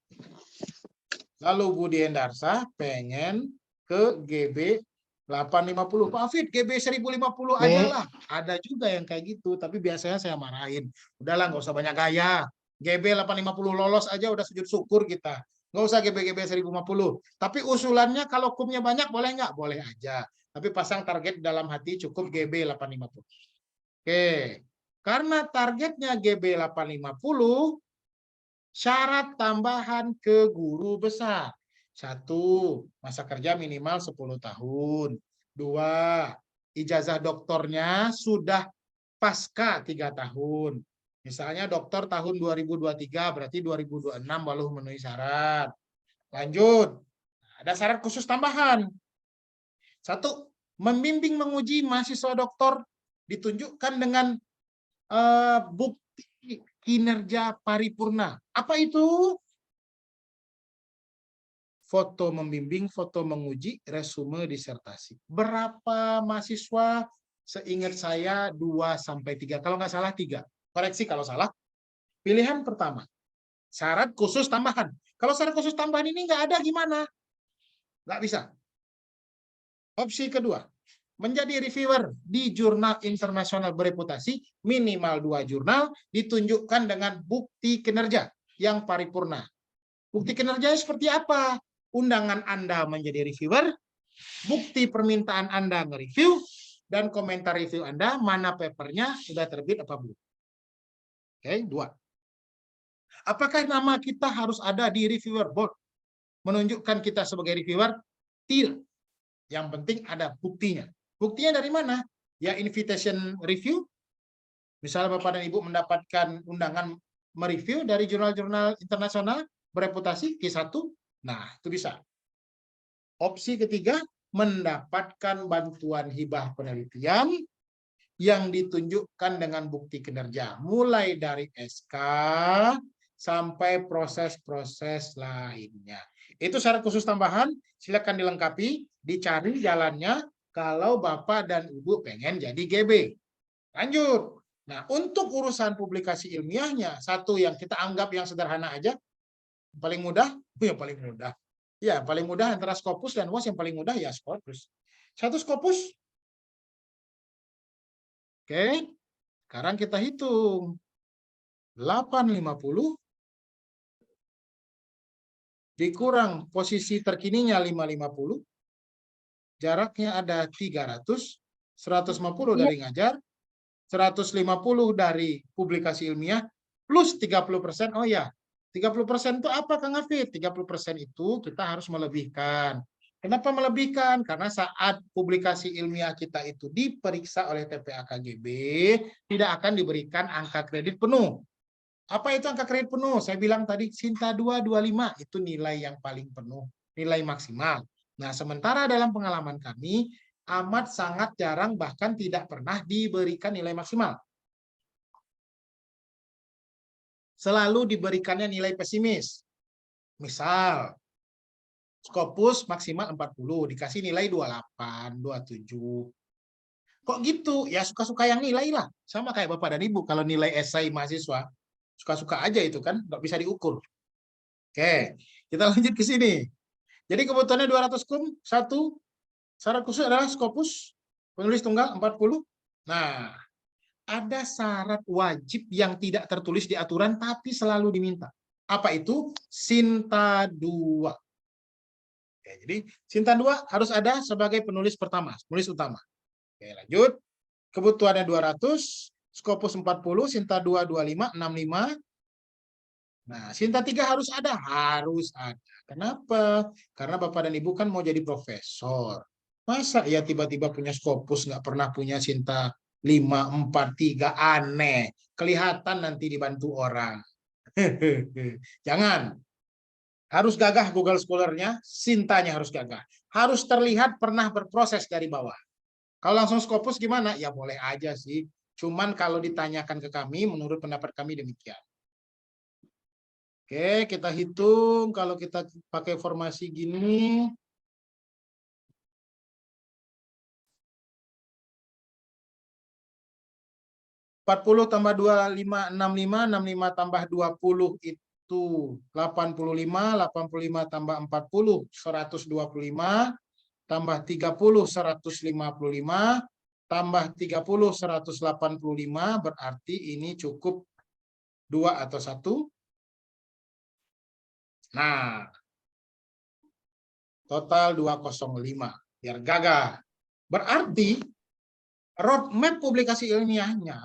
Lalu Budi Hendarsa pengen ke GB 850. Pak Afid, GB 1050 aja lah. Ada juga yang kayak gitu, tapi biasanya saya marahin. Udahlah, nggak usah banyak gaya. GB 850 lolos aja udah sujud syukur kita. Nggak usah GB 1050. Tapi usulannya kalau kumnya banyak boleh nggak? Boleh aja. Tapi pasang target dalam hati cukup GB 850. Oke. Karena targetnya GB 850, syarat tambahan ke guru besar. 1, masa kerja minimal 10 tahun. 2, ijazah doktornya sudah pasca 3 tahun. Misalnya doktor tahun 2023, berarti 2026 baru memenuhi syarat. Lanjut. Ada syarat khusus tambahan. 1, membimbing menguji mahasiswa doktor ditunjukkan dengan bukti kinerja paripurna. Apa itu? Foto membimbing, foto menguji, resume disertasi. Berapa mahasiswa? Seingat saya 2-3. Kalau nggak salah 3. Koreksi kalau salah. Pilihan pertama. Syarat khusus tambahan. Kalau syarat khusus tambahan ini nggak ada gimana? Nggak bisa. Opsi kedua. Menjadi reviewer di jurnal internasional bereputasi, minimal 2 jurnal, ditunjukkan dengan bukti kinerja yang paripurna. Bukti kinerjanya seperti apa? Undangan Anda menjadi reviewer, bukti permintaan Anda nge-review, dan komentar review Anda, mana papernya, sudah terbit apa belum. Oke, 2. Apakah nama kita harus ada di reviewer board? Menunjukkan kita sebagai reviewer? Tidak. Yang penting ada buktinya. Buktinya dari mana? Ya invitation review. Misalnya Bapak dan Ibu mendapatkan undangan mereview dari jurnal-jurnal internasional bereputasi Q1. Nah, itu bisa. Opsi ketiga, mendapatkan bantuan hibah penelitian yang ditunjukkan dengan bukti kinerja. Mulai dari SK sampai proses-proses lainnya. Itu syarat khusus tambahan, silakan dilengkapi, dicari jalannya kalau Bapak dan Ibu pengen jadi GB. Lanjut. Nah, untuk urusan publikasi ilmiahnya, satu yang kita anggap yang sederhana aja, paling mudah, yang paling mudah. Ya, paling mudah antara Scopus dan WAS yang paling mudah ya Scopus. Satu Scopus. Oke. Sekarang kita hitung. 850 dikurang posisi terkininya 550. Jaraknya ada 300, 150 dari ngajar, 150 dari publikasi ilmiah, plus 30%. Oh ya, 30% itu apa Kang Hafid? 30% itu kita harus melebihkan. Kenapa melebihkan? Karena saat publikasi ilmiah kita itu diperiksa oleh TPA KGB, tidak akan diberikan angka kredit penuh. Apa itu angka kredit penuh? Saya bilang tadi, Sinta 225, itu nilai yang paling penuh, nilai maksimal. Nah, sementara dalam pengalaman kami, amat sangat jarang bahkan tidak pernah diberikan nilai maksimal. Selalu diberikannya nilai pesimis. Misal, Scopus maksimal 40, dikasih nilai 28, 27. Kok gitu? Ya suka-suka yang nilai lah. Sama kayak Bapak dan Ibu, kalau nilai esai mahasiswa, suka-suka aja itu kan, nggak bisa diukur. Oke, kita lanjut ke sini. Jadi kebutuhannya 200 kum, satu. Syarat khusus adalah Scopus, penulis tunggal 40. Nah, ada syarat wajib yang tidak tertulis di aturan tapi selalu diminta. Apa itu? Sinta 2. Oke, jadi Sinta 2 harus ada sebagai penulis pertama, penulis utama. Oke, lanjut. Kebutuhannya 200, Scopus 40, Sinta 2 25, 65. Nah, Sinta 3 harus ada. Harus ada. Kenapa? Karena Bapak dan Ibu kan mau jadi profesor. Masa ya tiba-tiba punya Scopus, nggak pernah punya Sinta 5, 4, 3, aneh. Kelihatan nanti dibantu orang. Jangan. Harus gagah Google Scholar-nya, Sintanya harus gagah. Harus terlihat pernah berproses dari bawah. Kalau langsung Scopus gimana? Ya boleh aja sih. Cuman kalau ditanyakan ke kami, menurut pendapat kami demikian. Oke, kita hitung kalau kita pakai formasi gini. (40 tambah 25, 65, 65 tambah 20 itu 85, 85 tambah 40, 125, tambah 30, 155, tambah 30, 185, berarti ini cukup 2 atau 1. Nah, total 205, biar gagah. Berarti roadmap publikasi ilmiahnya,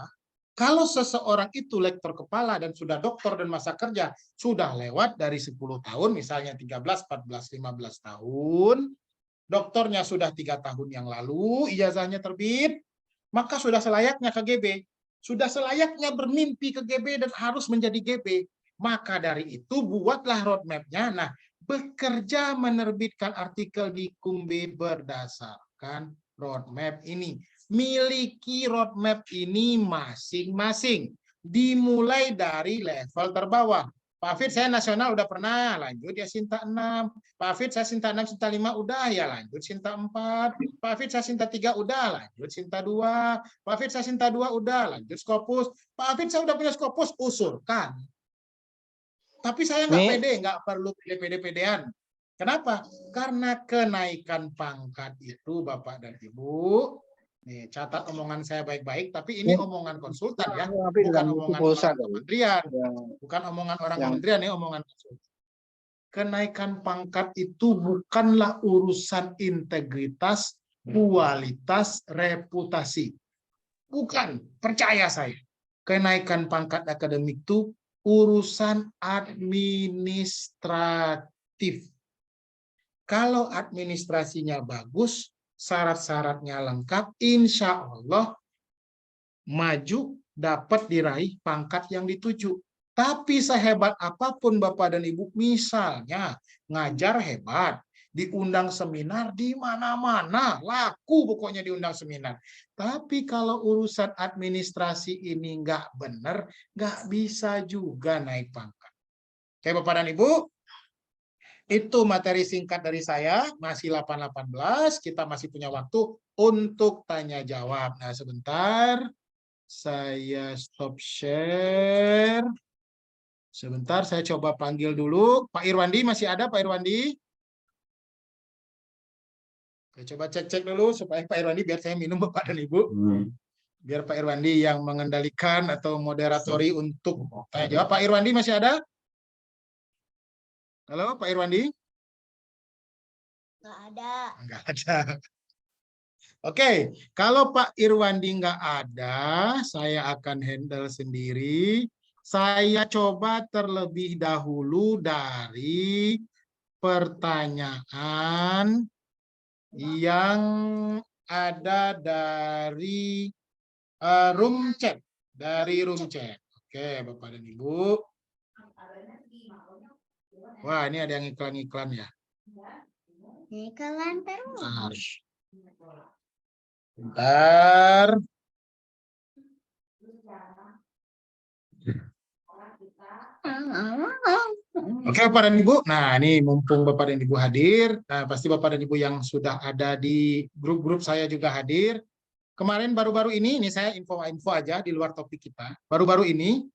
kalau seseorang itu lektor kepala dan sudah doktor dan masa kerja sudah lewat dari 10 tahun, misalnya 13, 14, 15 tahun, doktornya sudah 3 tahun yang lalu, ijazahnya terbit, maka sudah selayaknya KGB, sudah selayaknya bermimpi ke GB dan harus menjadi GB. Maka dari itu buatlah roadmap-nya. Nah, bekerja menerbitkan artikel di Kumbe berdasarkan roadmap ini. Miliki roadmap ini masing-masing. Dimulai dari level terbawah. Pak Hafid, saya nasional udah pernah, lanjut ya Sinta 6. Pak Hafid, saya Sinta 6, Sinta 5 udah ya lanjut Sinta 4. Pak Hafid, saya Sinta 3 udah lanjut Sinta 2. Pak Hafid, saya Sinta 2 udah lanjut Scopus. Pak Hafid, saya udah punya Scopus, usurkan. Tapi saya nggak pede, nggak perlu pede-pedean. Kenapa? Karena kenaikan pangkat itu Bapak dan Ibu, nih catat omongan saya baik-baik, tapi ini omongan konsultan ya, bukan omongan orang kementerian, bukan omongan orang kementerian, ini omongan konsultan. Kenaikan pangkat itu bukanlah urusan integritas, kualitas, reputasi. Bukan, percaya saya. Kenaikan pangkat akademik itu urusan administratif. Kalau administrasinya bagus, syarat-syaratnya lengkap, insya Allah maju dapat diraih pangkat yang dituju. Tapi sehebat apapun Bapak dan Ibu, misalnya ngajar hebat, diundang seminar di mana-mana, laku pokoknya diundang seminar. Tapi kalau urusan administrasi ini nggak benar, nggak bisa juga naik pangkat. Oke Bapak dan Ibu, itu materi singkat dari saya, masih 8.18, kita masih punya waktu untuk tanya jawab. Nah sebentar. Saya stop share. Sebentar, saya coba panggil dulu. Pak Irwandi masih ada, Pak Irwandi? Saya coba cek-cek dulu supaya Pak Irwandi, biar saya minum Bapak dan Ibu. Biar Pak Irwandi yang mengendalikan atau moderatori untuk tanya jawab. Pak Irwandi masih ada? Halo, Pak Irwandi? Nggak ada. Enggak ada. Oke, kalau Pak Irwandi nggak ada, saya akan handle sendiri. Saya coba terlebih dahulu dari pertanyaan yang ada dari room chat. Dari room chat. Oke, Bapak dan Ibu. Wah, ini ada yang iklan-iklan ya. Ini kalian terus. Bentar. Oke, Bapak dan Ibu. Nah, ini mumpung Bapak dan Ibu hadir, nah, pasti Bapak dan Ibu yang sudah ada di grup-grup saya juga hadir. Kemarin baru-baru ini saya info-info aja di luar topik kita. Baru-baru ini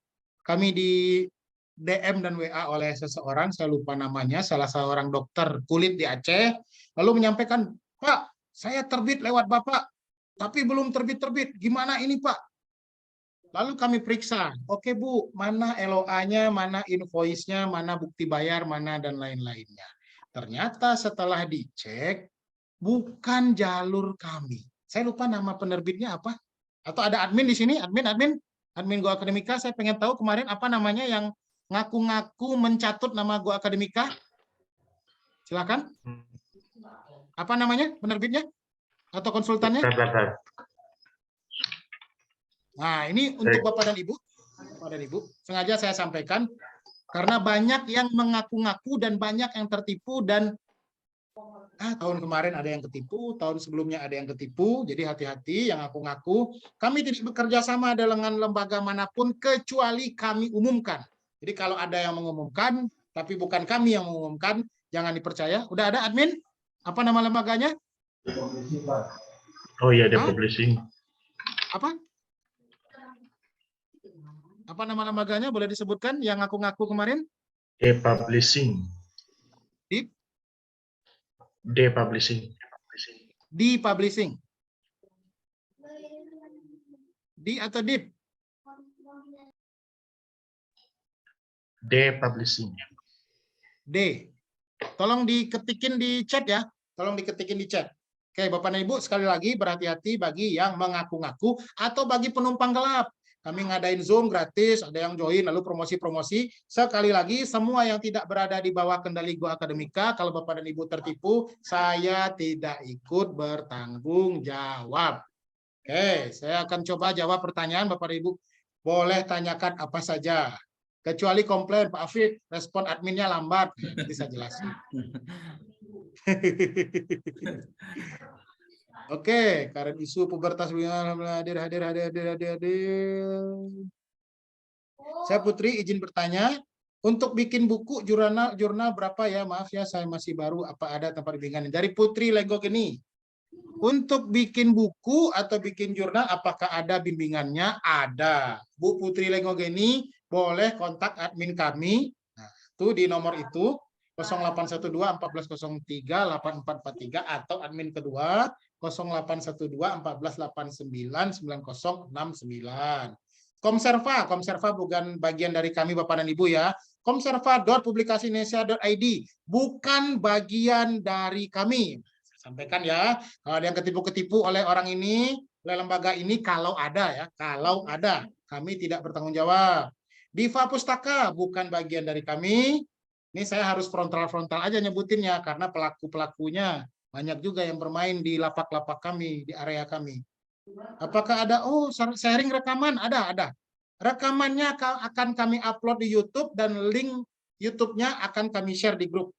kami di DM dan WA oleh seseorang, saya lupa namanya, salah seorang dokter kulit di Aceh, lalu menyampaikan, Pak, saya terbit lewat Bapak, tapi belum terbit-terbit. Gimana ini, Pak? Lalu kami periksa, oke Bu, mana LOA-nya, mana invoice-nya, mana bukti bayar, mana dan lain-lainnya. Ternyata setelah dicek, bukan jalur kami. Saya lupa nama penerbitnya apa. Atau ada admin di sini, admin Go Akademika, saya pengen tahu kemarin apa namanya yang ngaku-ngaku mencatut nama Go Akademika. Silakan. Apa namanya penerbitnya? Atau konsultannya? Nah, ini untuk Bapak dan Ibu. Bapak dan Ibu, sengaja saya sampaikan karena banyak yang mengaku-ngaku dan banyak yang tertipu dan tahun kemarin ada yang ketipu, tahun sebelumnya ada yang ketipu. Jadi hati-hati yang ngaku-ngaku. Kami tidak bekerja sama dengan lembaga manapun kecuali kami umumkan. Jadi kalau ada yang mengumumkan tapi bukan kami yang mengumumkan, jangan dipercaya. Udah ada admin? Apa nama lembaganya? Oh iya, ada publishing. Apa? Apa nama lembaganya? Boleh disebutkan yang ngaku-ngaku kemarin? Publishing. Publishing. Di publishing. Di atau dip? Publishing. D. Tolong diketikin di chat ya. Tolong diketikin di chat. Oke, Bapak dan Ibu, sekali lagi berhati-hati bagi yang mengaku-ngaku atau bagi penumpang gelap. Kami ngadain Zoom gratis, ada yang join, lalu promosi-promosi. Sekali lagi, semua yang tidak berada di bawah kendali Go Akademika, kalau Bapak dan Ibu tertipu, saya tidak ikut bertanggung jawab. Oke, saya akan coba jawab pertanyaan Bapak dan Ibu. Boleh tanyakan apa saja. Kecuali komplain, Pak Afid, respon adminnya lambat. Nanti saya jelasin. Oke, karena isu pubertas hadir. Saya Putri izin bertanya, untuk bikin buku jurnal berapa ya? Maaf ya, saya masih baru. Apa ada tempat bimbingan? Dari Putri Legok ini. Untuk bikin buku atau bikin jurnal, apakah ada bimbingannya? Ada. Bu Putri Legok ini boleh kontak admin kami. Nah, itu di nomor itu 0812 1403 8443 atau admin kedua 0812 1489 9069. Komserva bukan bagian dari kami Bapak dan Ibu ya. Komserva.publikasiindonesia.id bukan bagian dari kami. Saya sampaikan ya, kalau ada yang ketipu-ketipu oleh orang ini, oleh lembaga ini, kalau ada ya, kalau ada, kami tidak bertanggung jawab. Diva Pustaka bukan bagian dari kami. Ini saya harus frontal-frontal aja nyebutinnya karena pelaku-pelakunya banyak juga yang bermain di lapak-lapak kami, di area kami. Apakah ada? Oh, sharing rekaman ada. Rekamannya akan kami upload di YouTube dan link YouTube-nya akan kami share di grup.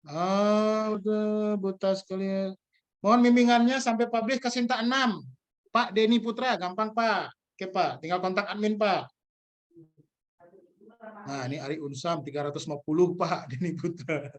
Udah buta sekali. Mohon bimbingannya sampai publish ke Sinta 6. Pak Denny Putra, gampang Pak. Oke Pak, tinggal kontak admin Pak. Nah, ini Ari Unsam 350 Pak Denny Putra.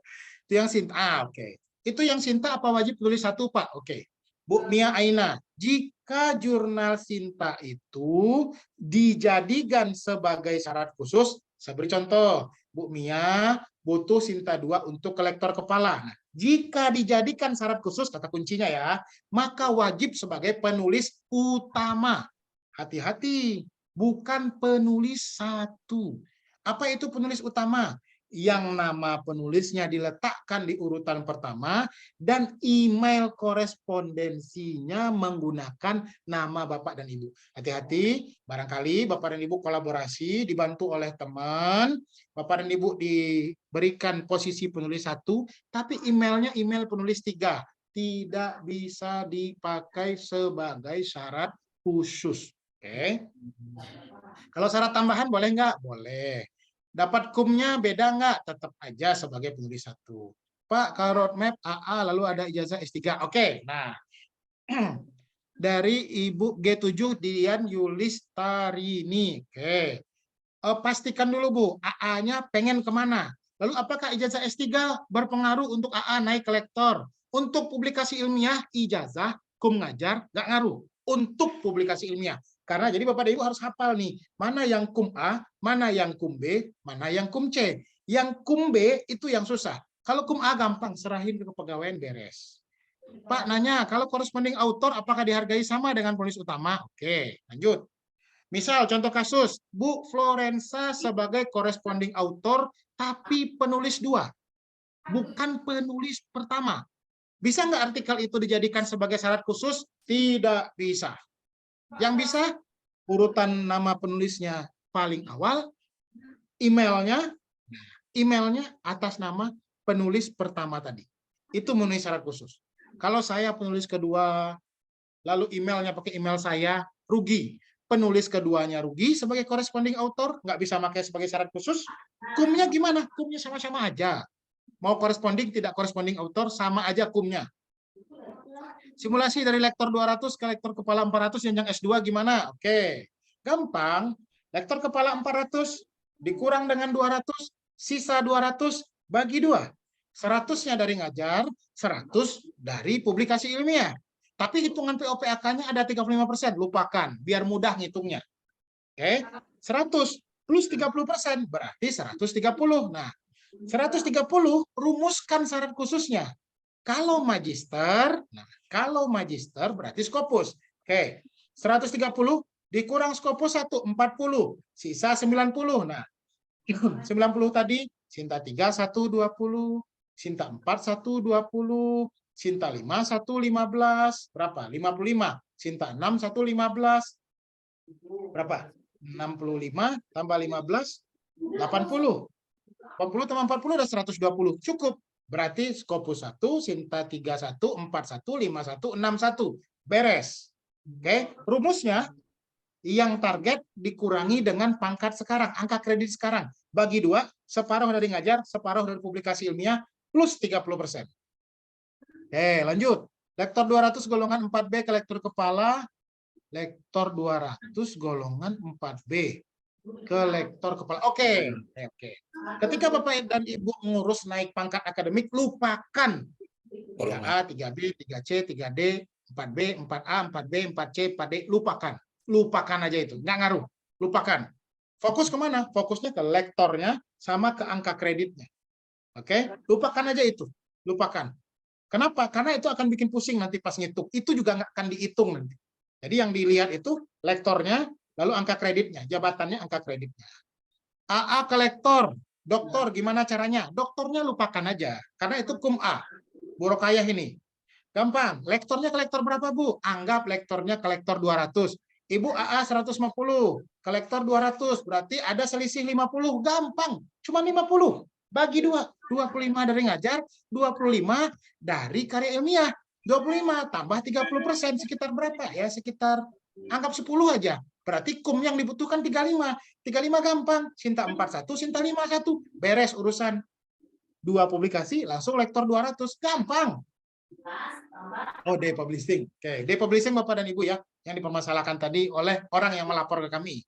Itu yang Sinta. Oke. Itu yang Sinta apa wajib tulis 1 Pak? Oke. Bu Mia Aina, jika jurnal Sinta itu dijadikan sebagai syarat khusus, saya beri contoh, Bu Mia butuh Sinta 2 untuk kolektor kepala. Nah, jika dijadikan syarat khusus, kata kuncinya ya, maka wajib sebagai penulis utama. Hati-hati, bukan penulis satu. Apa itu penulis utama? Yang nama penulisnya diletakkan di urutan pertama dan email korespondensinya menggunakan nama Bapak dan Ibu. Hati-hati, barangkali Bapak dan Ibu kolaborasi, dibantu oleh teman, Bapak dan Ibu diberikan posisi penulis 1, tapi emailnya email penulis 3. Tidak bisa dipakai sebagai syarat khusus. Oke. Kalau syarat tambahan boleh nggak? Boleh. Dapat kumnya beda nggak? Tetap aja sebagai penulis 1. Pak, kalau roadmap AA lalu ada ijazah S3. Oke, nah. Dari Ibu G7 Dian Yulistarini. Oke. Pastikan dulu Bu, AA-nya pengen kemana? Lalu apakah ijazah S3 berpengaruh untuk AA naik kolektor? Untuk publikasi ilmiah, ijazah, kum ngajar, nggak ngaruh. Untuk publikasi ilmiah. Karena jadi Bapak dan Ibu harus hafal nih, mana yang kum A, mana yang kum B, mana yang kum C. Yang kum B itu yang susah. Kalau kum A gampang, serahin ke kepegawaian beres. Pak nanya, kalau corresponding author apakah dihargai sama dengan penulis utama? Oke, lanjut. Misal contoh kasus, Bu Florensa sebagai corresponding author tapi penulis 2, bukan penulis pertama. Bisa nggak artikel itu dijadikan sebagai syarat khusus? Tidak bisa. Yang bisa, urutan nama penulisnya paling awal, emailnya atas nama penulis pertama tadi. Itu memenuhi syarat khusus. Kalau saya penulis kedua, lalu emailnya pakai email saya, rugi. Penulis keduanya rugi sebagai corresponding author, nggak bisa pakai sebagai syarat khusus. Kumnya gimana? Kumnya sama-sama aja. Mau corresponding, tidak corresponding author, sama aja kumnya. Simulasi dari lektor 200 ke lektor kepala 400 jenjang S2 gimana? Oke, gampang. Lektor kepala 400 dikurang dengan 200, sisa 200 bagi 2. 100-nya dari ngajar, 100 dari publikasi ilmiah. Tapi hitungan POPAK-nya ada 35%, lupakan, biar mudah ngitungnya. Oke, 100 plus 30% berarti 130. Nah, 130 rumuskan syarat khususnya. Kalau magister, berarti Scopus. Oke, 130 dikurang Scopus 1, 40. Sisa 90. Nah, 90 tadi, Sinta 3, 1, 20. Sinta 4, 1, 20. Sinta 5, 1, 15. Berapa? 55. Sinta 6, 1, 15. Berapa? 65 tambah 15, 80. 80 tambah 40 ada 120. Cukup. Berarti Scopus 1, Sinta 31, 41, 51, 61. Beres. Oke, rumusnya yang target dikurangi dengan pangkat sekarang, angka kredit sekarang. Bagi 2, separuh dari ngajar, separuh dari publikasi ilmiah, plus 30%. Oke, lanjut. Lektor 200 golongan 4B ke lektor kepala, lektor 200 golongan 4B. Ke lektor kepala. Oke. Ketika Bapak dan Ibu ngurus naik pangkat akademik, lupakan 3A, 3B, 3C, 3D, 4B, 4A, 4B, 4C, 4D, lupakan. Lupakan aja itu, nggak ngaruh. Lupakan. Fokus kemana? Fokusnya ke lektornya sama ke angka kreditnya. Oke, lupakan aja itu. Lupakan. Kenapa? Karena itu akan bikin pusing nanti pas ngitung. Itu juga nggak akan dihitung nanti. Jadi yang dilihat itu lektornya, lalu angka kreditnya, jabatannya angka kreditnya. AA ke lektor, doktor gimana caranya? Doktornya lupakan aja, karena itu kum A. Bu Rokayah ini. Gampang, lektornya ke lektor berapa Bu? Anggap lektornya ke lektor 200. Ibu AA 150, ke lektor 200, berarti ada selisih 50. Gampang, cuma 50. Bagi 2, 25 dari ngajar, 25 dari karya ilmiah. 25 tambah 30%, sekitar berapa ya? Sekitar anggap 10 aja. Berarti kum yang dibutuhkan 35. 35 gampang. Sinta 41, Sinta 51. Beres urusan. 2 publikasi, langsung lektor 200. Gampang. Oh, depublishing. Oke, depublishing Bapak dan Ibu ya, yang dipermasalahkan tadi oleh orang yang melapor ke kami.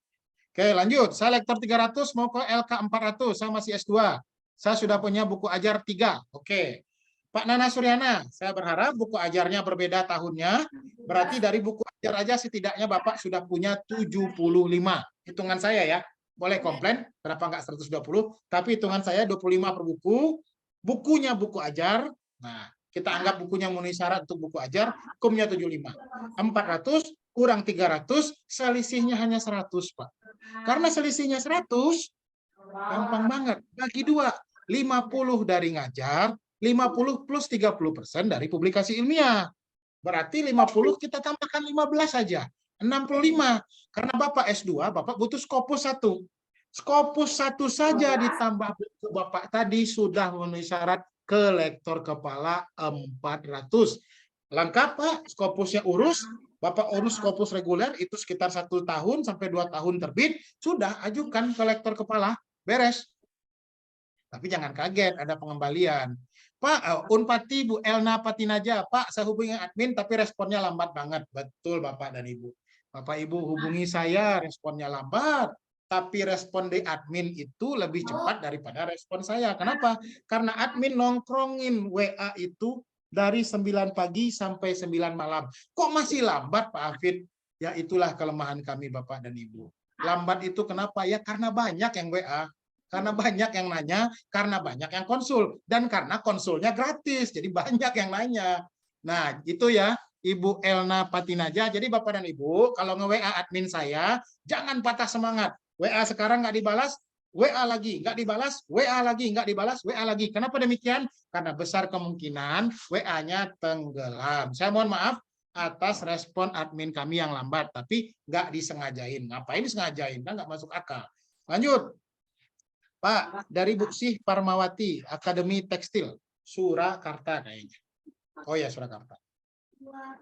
Oke, lanjut. Saya lektor 300 mau ke LK 400, saya masih S2. Saya sudah punya buku ajar 3. Oke. Pak Nana Suryana, saya berharap buku ajarnya berbeda tahunnya. Berarti dari buku ajar aja setidaknya Bapak sudah punya 75. Hitungan saya ya. Boleh komplain, kenapa nggak 120? Tapi hitungan saya 25 per buku. Bukunya buku ajar. Nah, kita anggap bukunya memenuhi syarat untuk buku ajar. Hukumnya 75. 400 kurang 300, selisihnya hanya 100, Pak. Karena selisihnya 100, gampang banget. Bagi 2, 50 dari ngajar, 50 plus 30% dari publikasi ilmiah. Berarti 50 kita tambahkan 15 saja. 65. Karena Bapak S2, Bapak butuh Scopus 1. Scopus 1 saja ditambah buku Bapak tadi sudah memenuhi syarat ke lektor kepala 400. Lengkap Pak, Scopusnya urus. Bapak urus Scopus reguler itu sekitar 1 tahun sampai 2 tahun terbit. Sudah ajukan ke lektor kepala. Beres. Tapi jangan kaget, ada pengembalian. Pak, Unpati Bu Elna Patinaja, Pak, saya hubungi admin tapi responnya lambat banget. Betul Bapak dan Ibu. Bapak Ibu hubungi saya, responnya lambat. Tapi respon di admin itu lebih cepat daripada respon saya. Kenapa? Karena admin nongkrongin WA itu dari 9 pagi sampai 9 malam. Kok masih lambat Pak Hafid? Ya itulah kelemahan kami Bapak dan Ibu. Lambat itu kenapa? Ya karena banyak yang WA. Karena banyak yang nanya, karena banyak yang konsul. Dan karena konsulnya gratis, jadi banyak yang nanya. Nah, itu ya, Ibu Elna Patinaja. Jadi Bapak dan Ibu, kalau nge-WA admin saya, jangan patah semangat. WA sekarang nggak dibalas, WA lagi, nggak dibalas, WA lagi, nggak dibalas, WA lagi. Kenapa demikian? Karena besar kemungkinan WA-nya tenggelam. Saya mohon maaf atas respon admin kami yang lambat, tapi nggak disengajain. Ngapain disengajain? Kan nggak masuk akal. Lanjut. Pak, dari Bu Sih Parmawati, Akademi Tekstil, Surakarta kayaknya. Oh ya, Surakarta.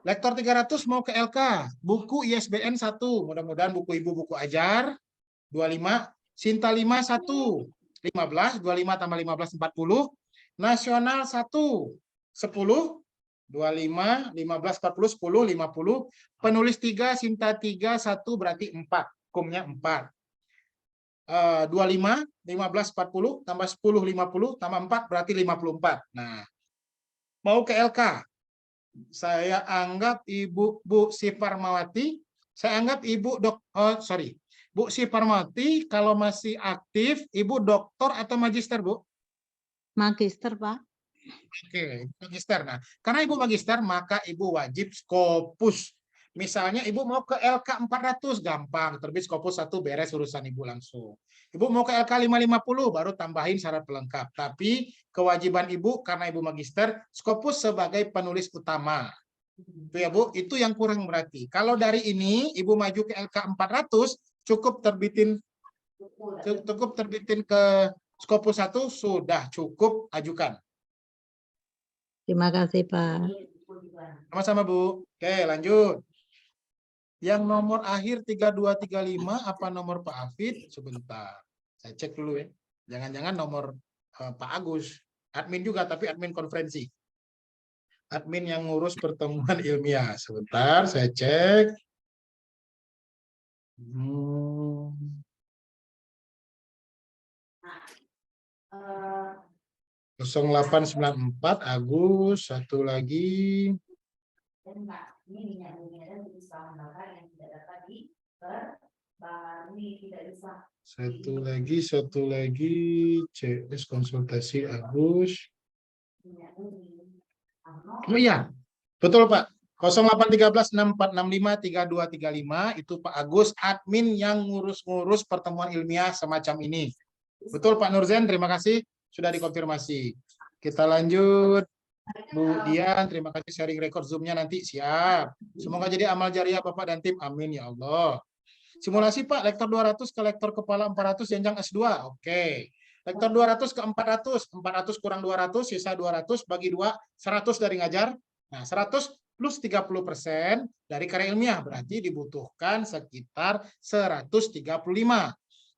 Lektor 300 mau ke LK, buku ISBN 1, mudah-mudahan buku Ibu buku ajar, 25, Sinta 5, 1, 15, 25 tambah 15, 40, Nasional 1, 10, 25, 15, 40, 10, 50, penulis 3, Sinta 3, 1, berarti 4, hukumnya 4. 25, 15, 40, tambah 10, 50, tambah 4, berarti 54. Nah, mau ke LK. Saya anggap Ibu Bu Siparmawati, saya anggap Ibu Bu Siparmawati kalau masih aktif, Ibu doktor atau magister, Bu? Magister, Pak. Oke, magister. Nah, karena Ibu magister, maka Ibu wajib Scopus. Misalnya Ibu mau ke LK 400, gampang. Terbit Scopus 1, beres urusan Ibu langsung. Ibu mau ke LK 550, baru tambahin syarat pelengkap. Tapi kewajiban Ibu, karena Ibu magister, Scopus sebagai penulis utama. Itu ya Bu, itu yang kurang berarti. Kalau dari ini, Ibu maju ke LK 400, cukup terbitin ke Scopus 1, sudah cukup ajukan. Terima kasih, Pak. Sama-sama, Bu. Oke, lanjut. Yang nomor akhir 3235 apa nomor Pak Hafid? Sebentar. Saya cek dulu ya. Jangan-jangan nomor Pak Agus. Admin juga, tapi admin konferensi. Admin yang ngurus pertemuan ilmiah. Sebentar, saya cek. 0894 Agus, satu lagi. Satu lagi, CS konsultasi Agus. Oh iya, betul Pak. 081364653235 itu Pak Agus, admin yang ngurus-ngurus pertemuan ilmiah semacam ini. Betul Pak Nurzen, terima kasih sudah dikonfirmasi. Kita lanjut. Bu Dian, terima kasih sharing record Zoom-nya nanti. Siap. Semoga jadi amal jariah Bapak dan tim. Amin ya Allah. Simulasi Pak, lektor 200 ke lektor kepala 400 jenjang S2. Oke. Lektor 200 ke 400. 400 kurang 200, sisa 200 bagi 2, 100 dari ngajar. Nah, 100 plus 30% dari karya ilmiah. Berarti dibutuhkan sekitar 135.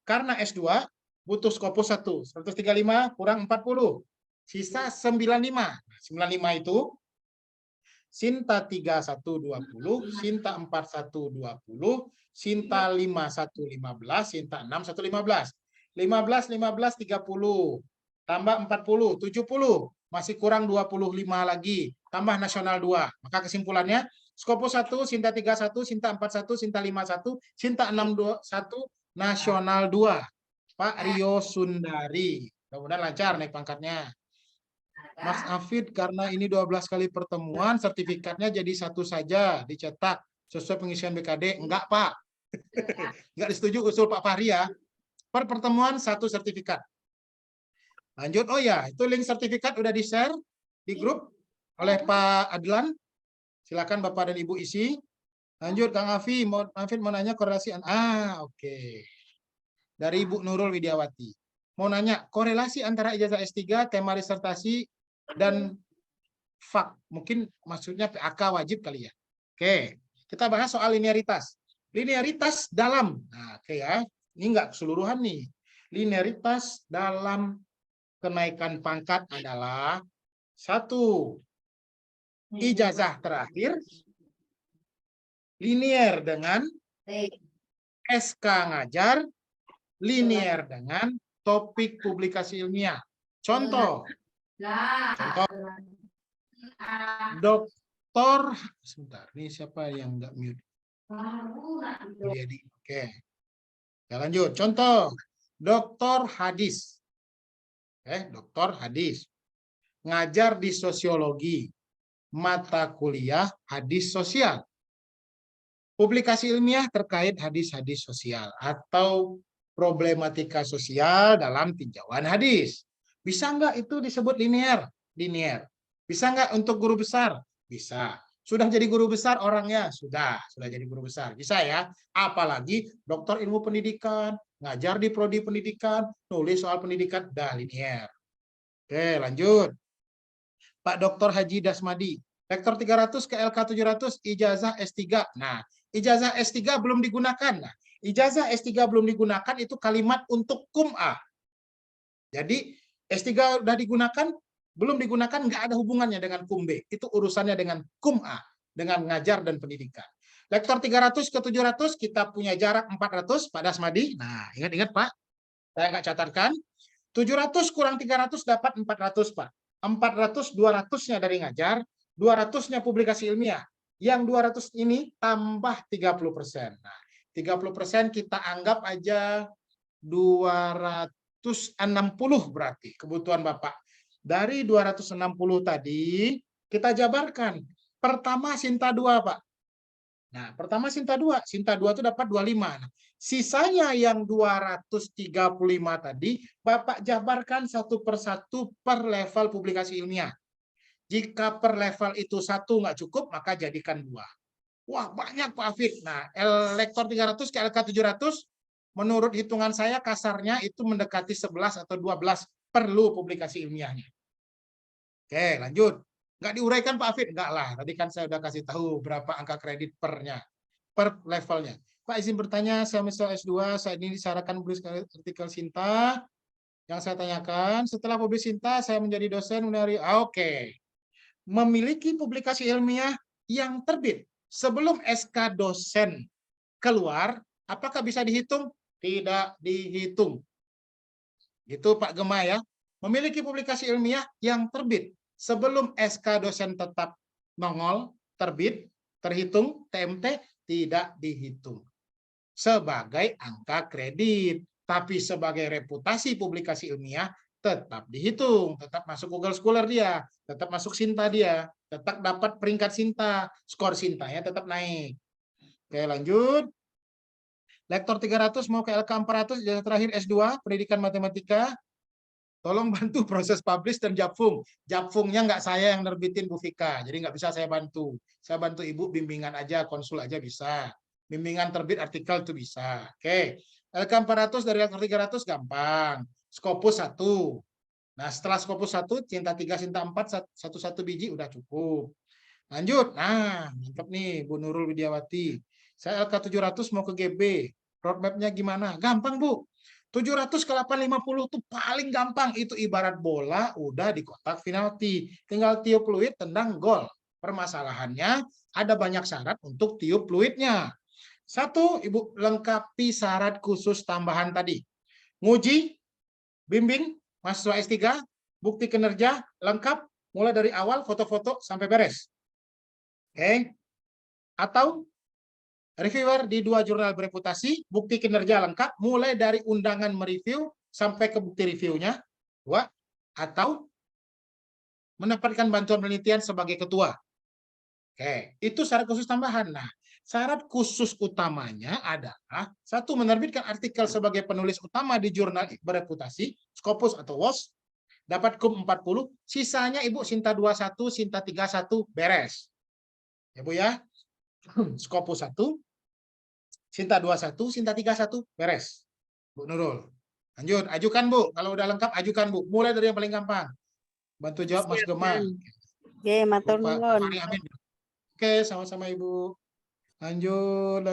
Karena S2 butuh Scopus 1. 135 kurang 40. Sisa 95. 95 itu Sinta 3120, Sinta 4120, Sinta 5115, Sinta 6115. 15 30 tambah 40 70. masih kurang 25 lagi, tambah nasional 2. Maka kesimpulannya, Skopus 1, Sinta 31, Sinta 41, Sinta 51, Sinta 61, nasional 2. Pak Rio Sundari. Mudah-mudahan lancar naik pangkatnya. Mas Afid, karena ini 12 kali pertemuan, sertifikatnya jadi satu saja dicetak sesuai pengisian BKD. Enggak, Pak. Enggak disetujui usul Pak Fahri ya. Per pertemuan satu sertifikat. Lanjut, oh ya, itu link sertifikat udah di-share di grup oleh Pak Adlan. Silakan Bapak dan Ibu isi. Lanjut, Kang Afi, mau nanya korelasi. Oke. Dari Ibu Nurul Widiawati. Mau nanya, korelasi antara ijazah S3, tema disertasi, dan FAK. Mungkin maksudnya PAK wajib kali ya. Oke, kita bahas soal linearitas. Linearitas dalam, nah oke ya, ini enggak keseluruhan nih. Linearitas dalam kenaikan pangkat adalah 1. Ijazah terakhir linear dengan SK ngajar, linear dengan topik publikasi ilmiah. Contoh, Doktor, sebentar, ini siapa yang enggak mute? Jadi, oke. Ya, lanjut. Contoh, Doktor Hadis. Doktor Hadis. Ngajar di sosiologi. Mata kuliah hadis sosial. Publikasi ilmiah terkait hadis-hadis sosial atau problematika sosial dalam tinjauan hadis. Bisa enggak itu disebut linear? Linear. Bisa enggak untuk guru besar? Bisa. Sudah jadi guru besar orangnya? Sudah jadi guru besar. Bisa ya. Apalagi doktor ilmu pendidikan, ngajar di prodi pendidikan, nulis soal pendidikan, dah linear. Oke, lanjut. Pak Dr. Haji Dasmadi, lektor 300 ke LK 700, ijazah S3. Nah, ijazah S3 belum digunakan. Nah, ijazah S3 belum digunakan itu kalimat untuk KUM-A. Jadi, S3 udah digunakan, belum digunakan, nggak ada hubungannya dengan KUM-B. Itu urusannya dengan KUM-A, dengan ngajar dan pendidikan. Lektor 300 ke 700, kita punya jarak 400, Pak Dasmadi. Nah, ingat-ingat Pak, saya nggak catatkan. 700 kurang 300 dapat 400, Pak. 400, 200-nya dari ngajar, 200-nya publikasi ilmiah. Yang 200 ini tambah 30%. Nah, 30% kita anggap aja 260 berarti kebutuhan Bapak. Dari 260 tadi, kita jabarkan. Pertama Sinta 2, Pak. Nah, pertama Sinta 2. Sinta 2 itu dapat 25. Nah, sisanya yang 235 tadi, Bapak jabarkan satu persatu per level publikasi ilmiah. Jika per level itu 1 nggak cukup, maka jadikan 2. Wah, banyak Pak Afid. Nah, lektor 300 ke LK 700, menurut hitungan saya kasarnya itu mendekati 11 atau 12 perlu publikasi ilmiahnya. Oke, lanjut. Nggak diuraikan Pak Afid? Enggak lah. Tadi kan saya udah kasih tahu berapa angka kredit pernya, per levelnya. Pak izin bertanya, saya misal S2, saat ini disarankan menulis artikel Sinta. Yang saya tanyakan, setelah publis Sinta, saya menjadi dosen. Oke. Memiliki publikasi ilmiah yang terbit sebelum SK dosen keluar, apakah bisa dihitung? Tidak dihitung. Gitu Pak Gema ya. Memiliki publikasi ilmiah yang terbit sebelum SK dosen tetap nongol, terbit, terhitung, TMT, tidak dihitung sebagai angka kredit. Tapi sebagai reputasi publikasi ilmiah, tetap dihitung, tetap masuk Google Scholar dia, tetap masuk Sinta dia, tetap dapat peringkat Sinta, skor Sintanya tetap naik. Oke, lanjut. Lektor 300 mau ke LK 400, ijazah terakhir S2, pendidikan matematika. Tolong bantu proses publish dan Japfung. Japfungnya nggak saya yang nerbitin Bu Vika, jadi nggak bisa saya bantu. Saya bantu Ibu bimbingan aja, konsul aja bisa. Bimbingan terbit artikel itu bisa. Oke. LK 400 dari lektor 300 gampang. Skopus 1. Nah, setelah Skopus 1, Sinta 3, Sinta 4, satu biji udah cukup. Lanjut. Nah, mantap nih Bu Nurul Widiawati. Saya LK 700 mau ke GB. Roadmap-nya gimana? Gampang, Bu. 700 ke 850 itu paling gampang. Itu ibarat bola udah di kotak penalti. Tinggal tiup fluid, tendang, gol. Permasalahannya ada banyak syarat untuk tiup fluidnya. 1, Ibu lengkapi syarat khusus tambahan tadi. Nguji, bimbing, mahasiswa S3, bukti kinerja lengkap mulai dari awal foto-foto sampai beres. Oke. Atau reviewer di 2 jurnal bereputasi, bukti kinerja lengkap mulai dari undangan mereview sampai ke bukti reviewnya. 2. Atau mendapatkan bantuan penelitian sebagai ketua. Oke, itu syarat khusus tambahan. Nah, syarat khusus utamanya adalah 1. Menerbitkan artikel sebagai penulis utama di jurnal bereputasi, Scopus atau WOS, dapat KUM 40, sisanya Ibu Sinta 21, Sinta 31 beres. Ya Bu ya. Scopus 1, Sinta 21, Sinta 31 beres. Bu Nurul. Lanjut, ajukan Bu. Kalau udah lengkap ajukan Bu. Mulai dari yang paling gampang. Bantu jawab Mas Gemma. Oke, matur Pak nuwun. Fahri Amin. Oke, sama-sama Ibu. Lanjut.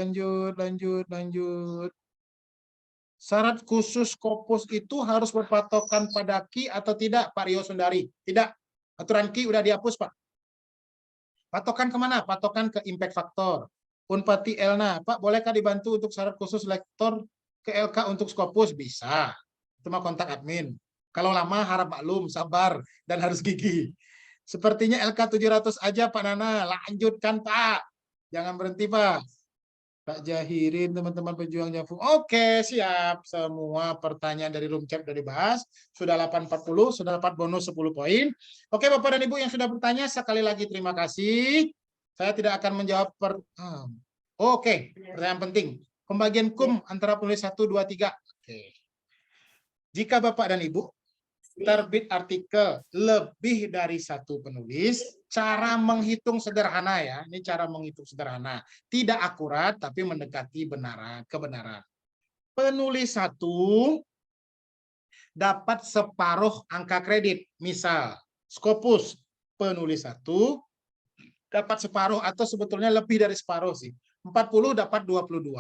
Syarat khusus Scopus itu harus berpatokan pada Ki atau tidak, Pak Rio Sundari? Tidak. Aturan Ki udah dihapus, Pak. Patokan kemana? Patokan ke impact factor. Unpati Elna, Pak, bolehkah dibantu untuk syarat khusus lektor ke LK untuk Scopus? Bisa. Itu mah kontak admin. Kalau lama harap maklum, sabar, dan harus gigih. Sepertinya LK 700 aja, Pak Nana. Lanjutkan, Pak. Jangan berhenti, Pak. Pak Jahirin, teman-teman pejuang Jafung. Oke, siap. Semua pertanyaan dari room chat sudah dibahas. Sudah 8.40, sudah dapat bonus 10 poin. Oke, Bapak dan Ibu yang sudah bertanya, sekali lagi terima kasih. Saya tidak akan menjawab Oke, pertanyaan penting. Pembagian KUM antara penulis 1, 2, 3. Oke. Jika Bapak dan Ibu terbit artikel lebih dari 1 penulis, cara menghitung sederhana ya. Ini cara menghitung sederhana. Tidak akurat, tapi mendekati kebenaran. Penulis 1 dapat separuh angka kredit. Misal, Scopus penulis 1 dapat separuh atau sebetulnya lebih dari separuh sih. 40 dapat 22.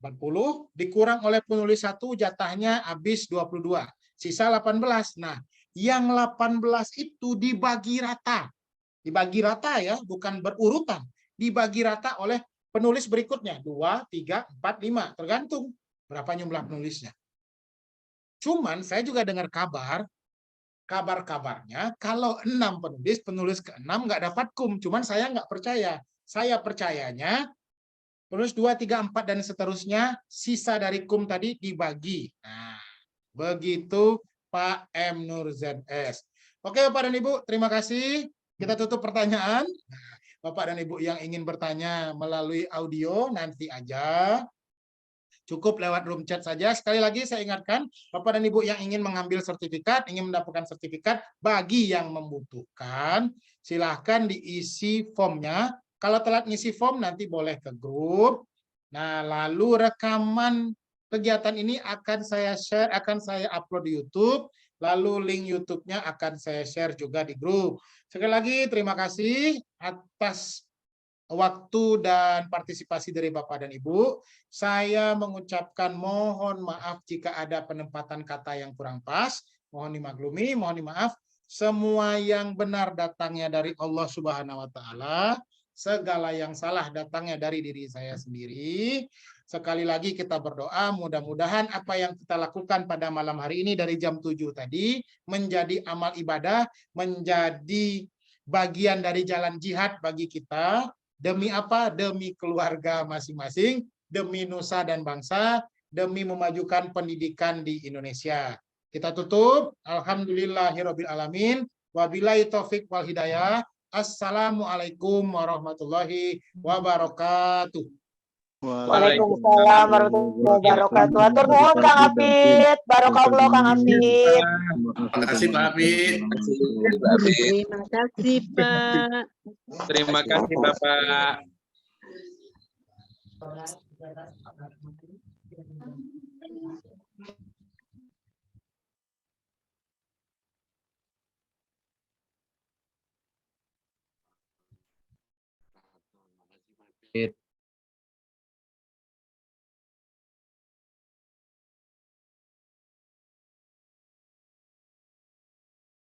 40 dikurang oleh penulis 1 jatahnya habis 22. Sisa 18. Nah, yang 18 itu dibagi rata. Dibagi rata ya, bukan berurutan. Dibagi rata oleh penulis berikutnya. 2, 3, 4, 5. Tergantung berapa jumlah penulisnya. Cuman saya juga dengar kabar-kabarnya kalau 6 penulis ke-6 nggak dapat KUM. Cuman saya nggak percaya. Saya percayanya penulis 2, 3, 4, dan seterusnya sisa dari KUM tadi dibagi. Nah, begitu Pak M. Nur ZS. Oke Bapak dan Ibu, terima kasih. Kita tutup pertanyaan. Nah, Bapak dan Ibu yang ingin bertanya melalui audio nanti aja. Cukup lewat room chat saja. Sekali lagi saya ingatkan, Bapak dan Ibu yang ingin mengambil sertifikat, ingin mendapatkan sertifikat, bagi yang membutuhkan, silahkan diisi formnya. Kalau telat ngisi form nanti boleh ke grup. Nah, lalu rekaman kegiatan ini akan saya share, akan saya upload di YouTube, lalu link YouTube-nya akan saya share juga di grup. Sekali lagi terima kasih atas waktu dan partisipasi dari Bapak dan Ibu. Saya mengucapkan mohon maaf jika ada penempatan kata yang kurang pas. Mohon dimaklumi, mohon dimaaf. Semua yang benar datangnya dari Allah Subhanahu wa taala. Segala yang salah datangnya dari diri saya sendiri. Sekali lagi kita berdoa, mudah-mudahan apa yang kita lakukan pada malam hari ini dari jam 7 tadi menjadi amal ibadah, menjadi bagian dari jalan jihad bagi kita. Demi apa? Demi keluarga masing-masing, demi nusa dan bangsa, demi memajukan pendidikan di Indonesia. Kita tutup. Alhamdulillahirabbil alamin. Wabillahi taufik wal hidayah. Assalamualaikum warahmatullahi wabarakatuh. Waalaikumsalam warahmatullahi wabarakatuh. Atur nuhun Kang Apit. Barokallah Kang Apit. Terima kasih Pak Apit. Terima kasih, Pak. Terima kasih Bapak. It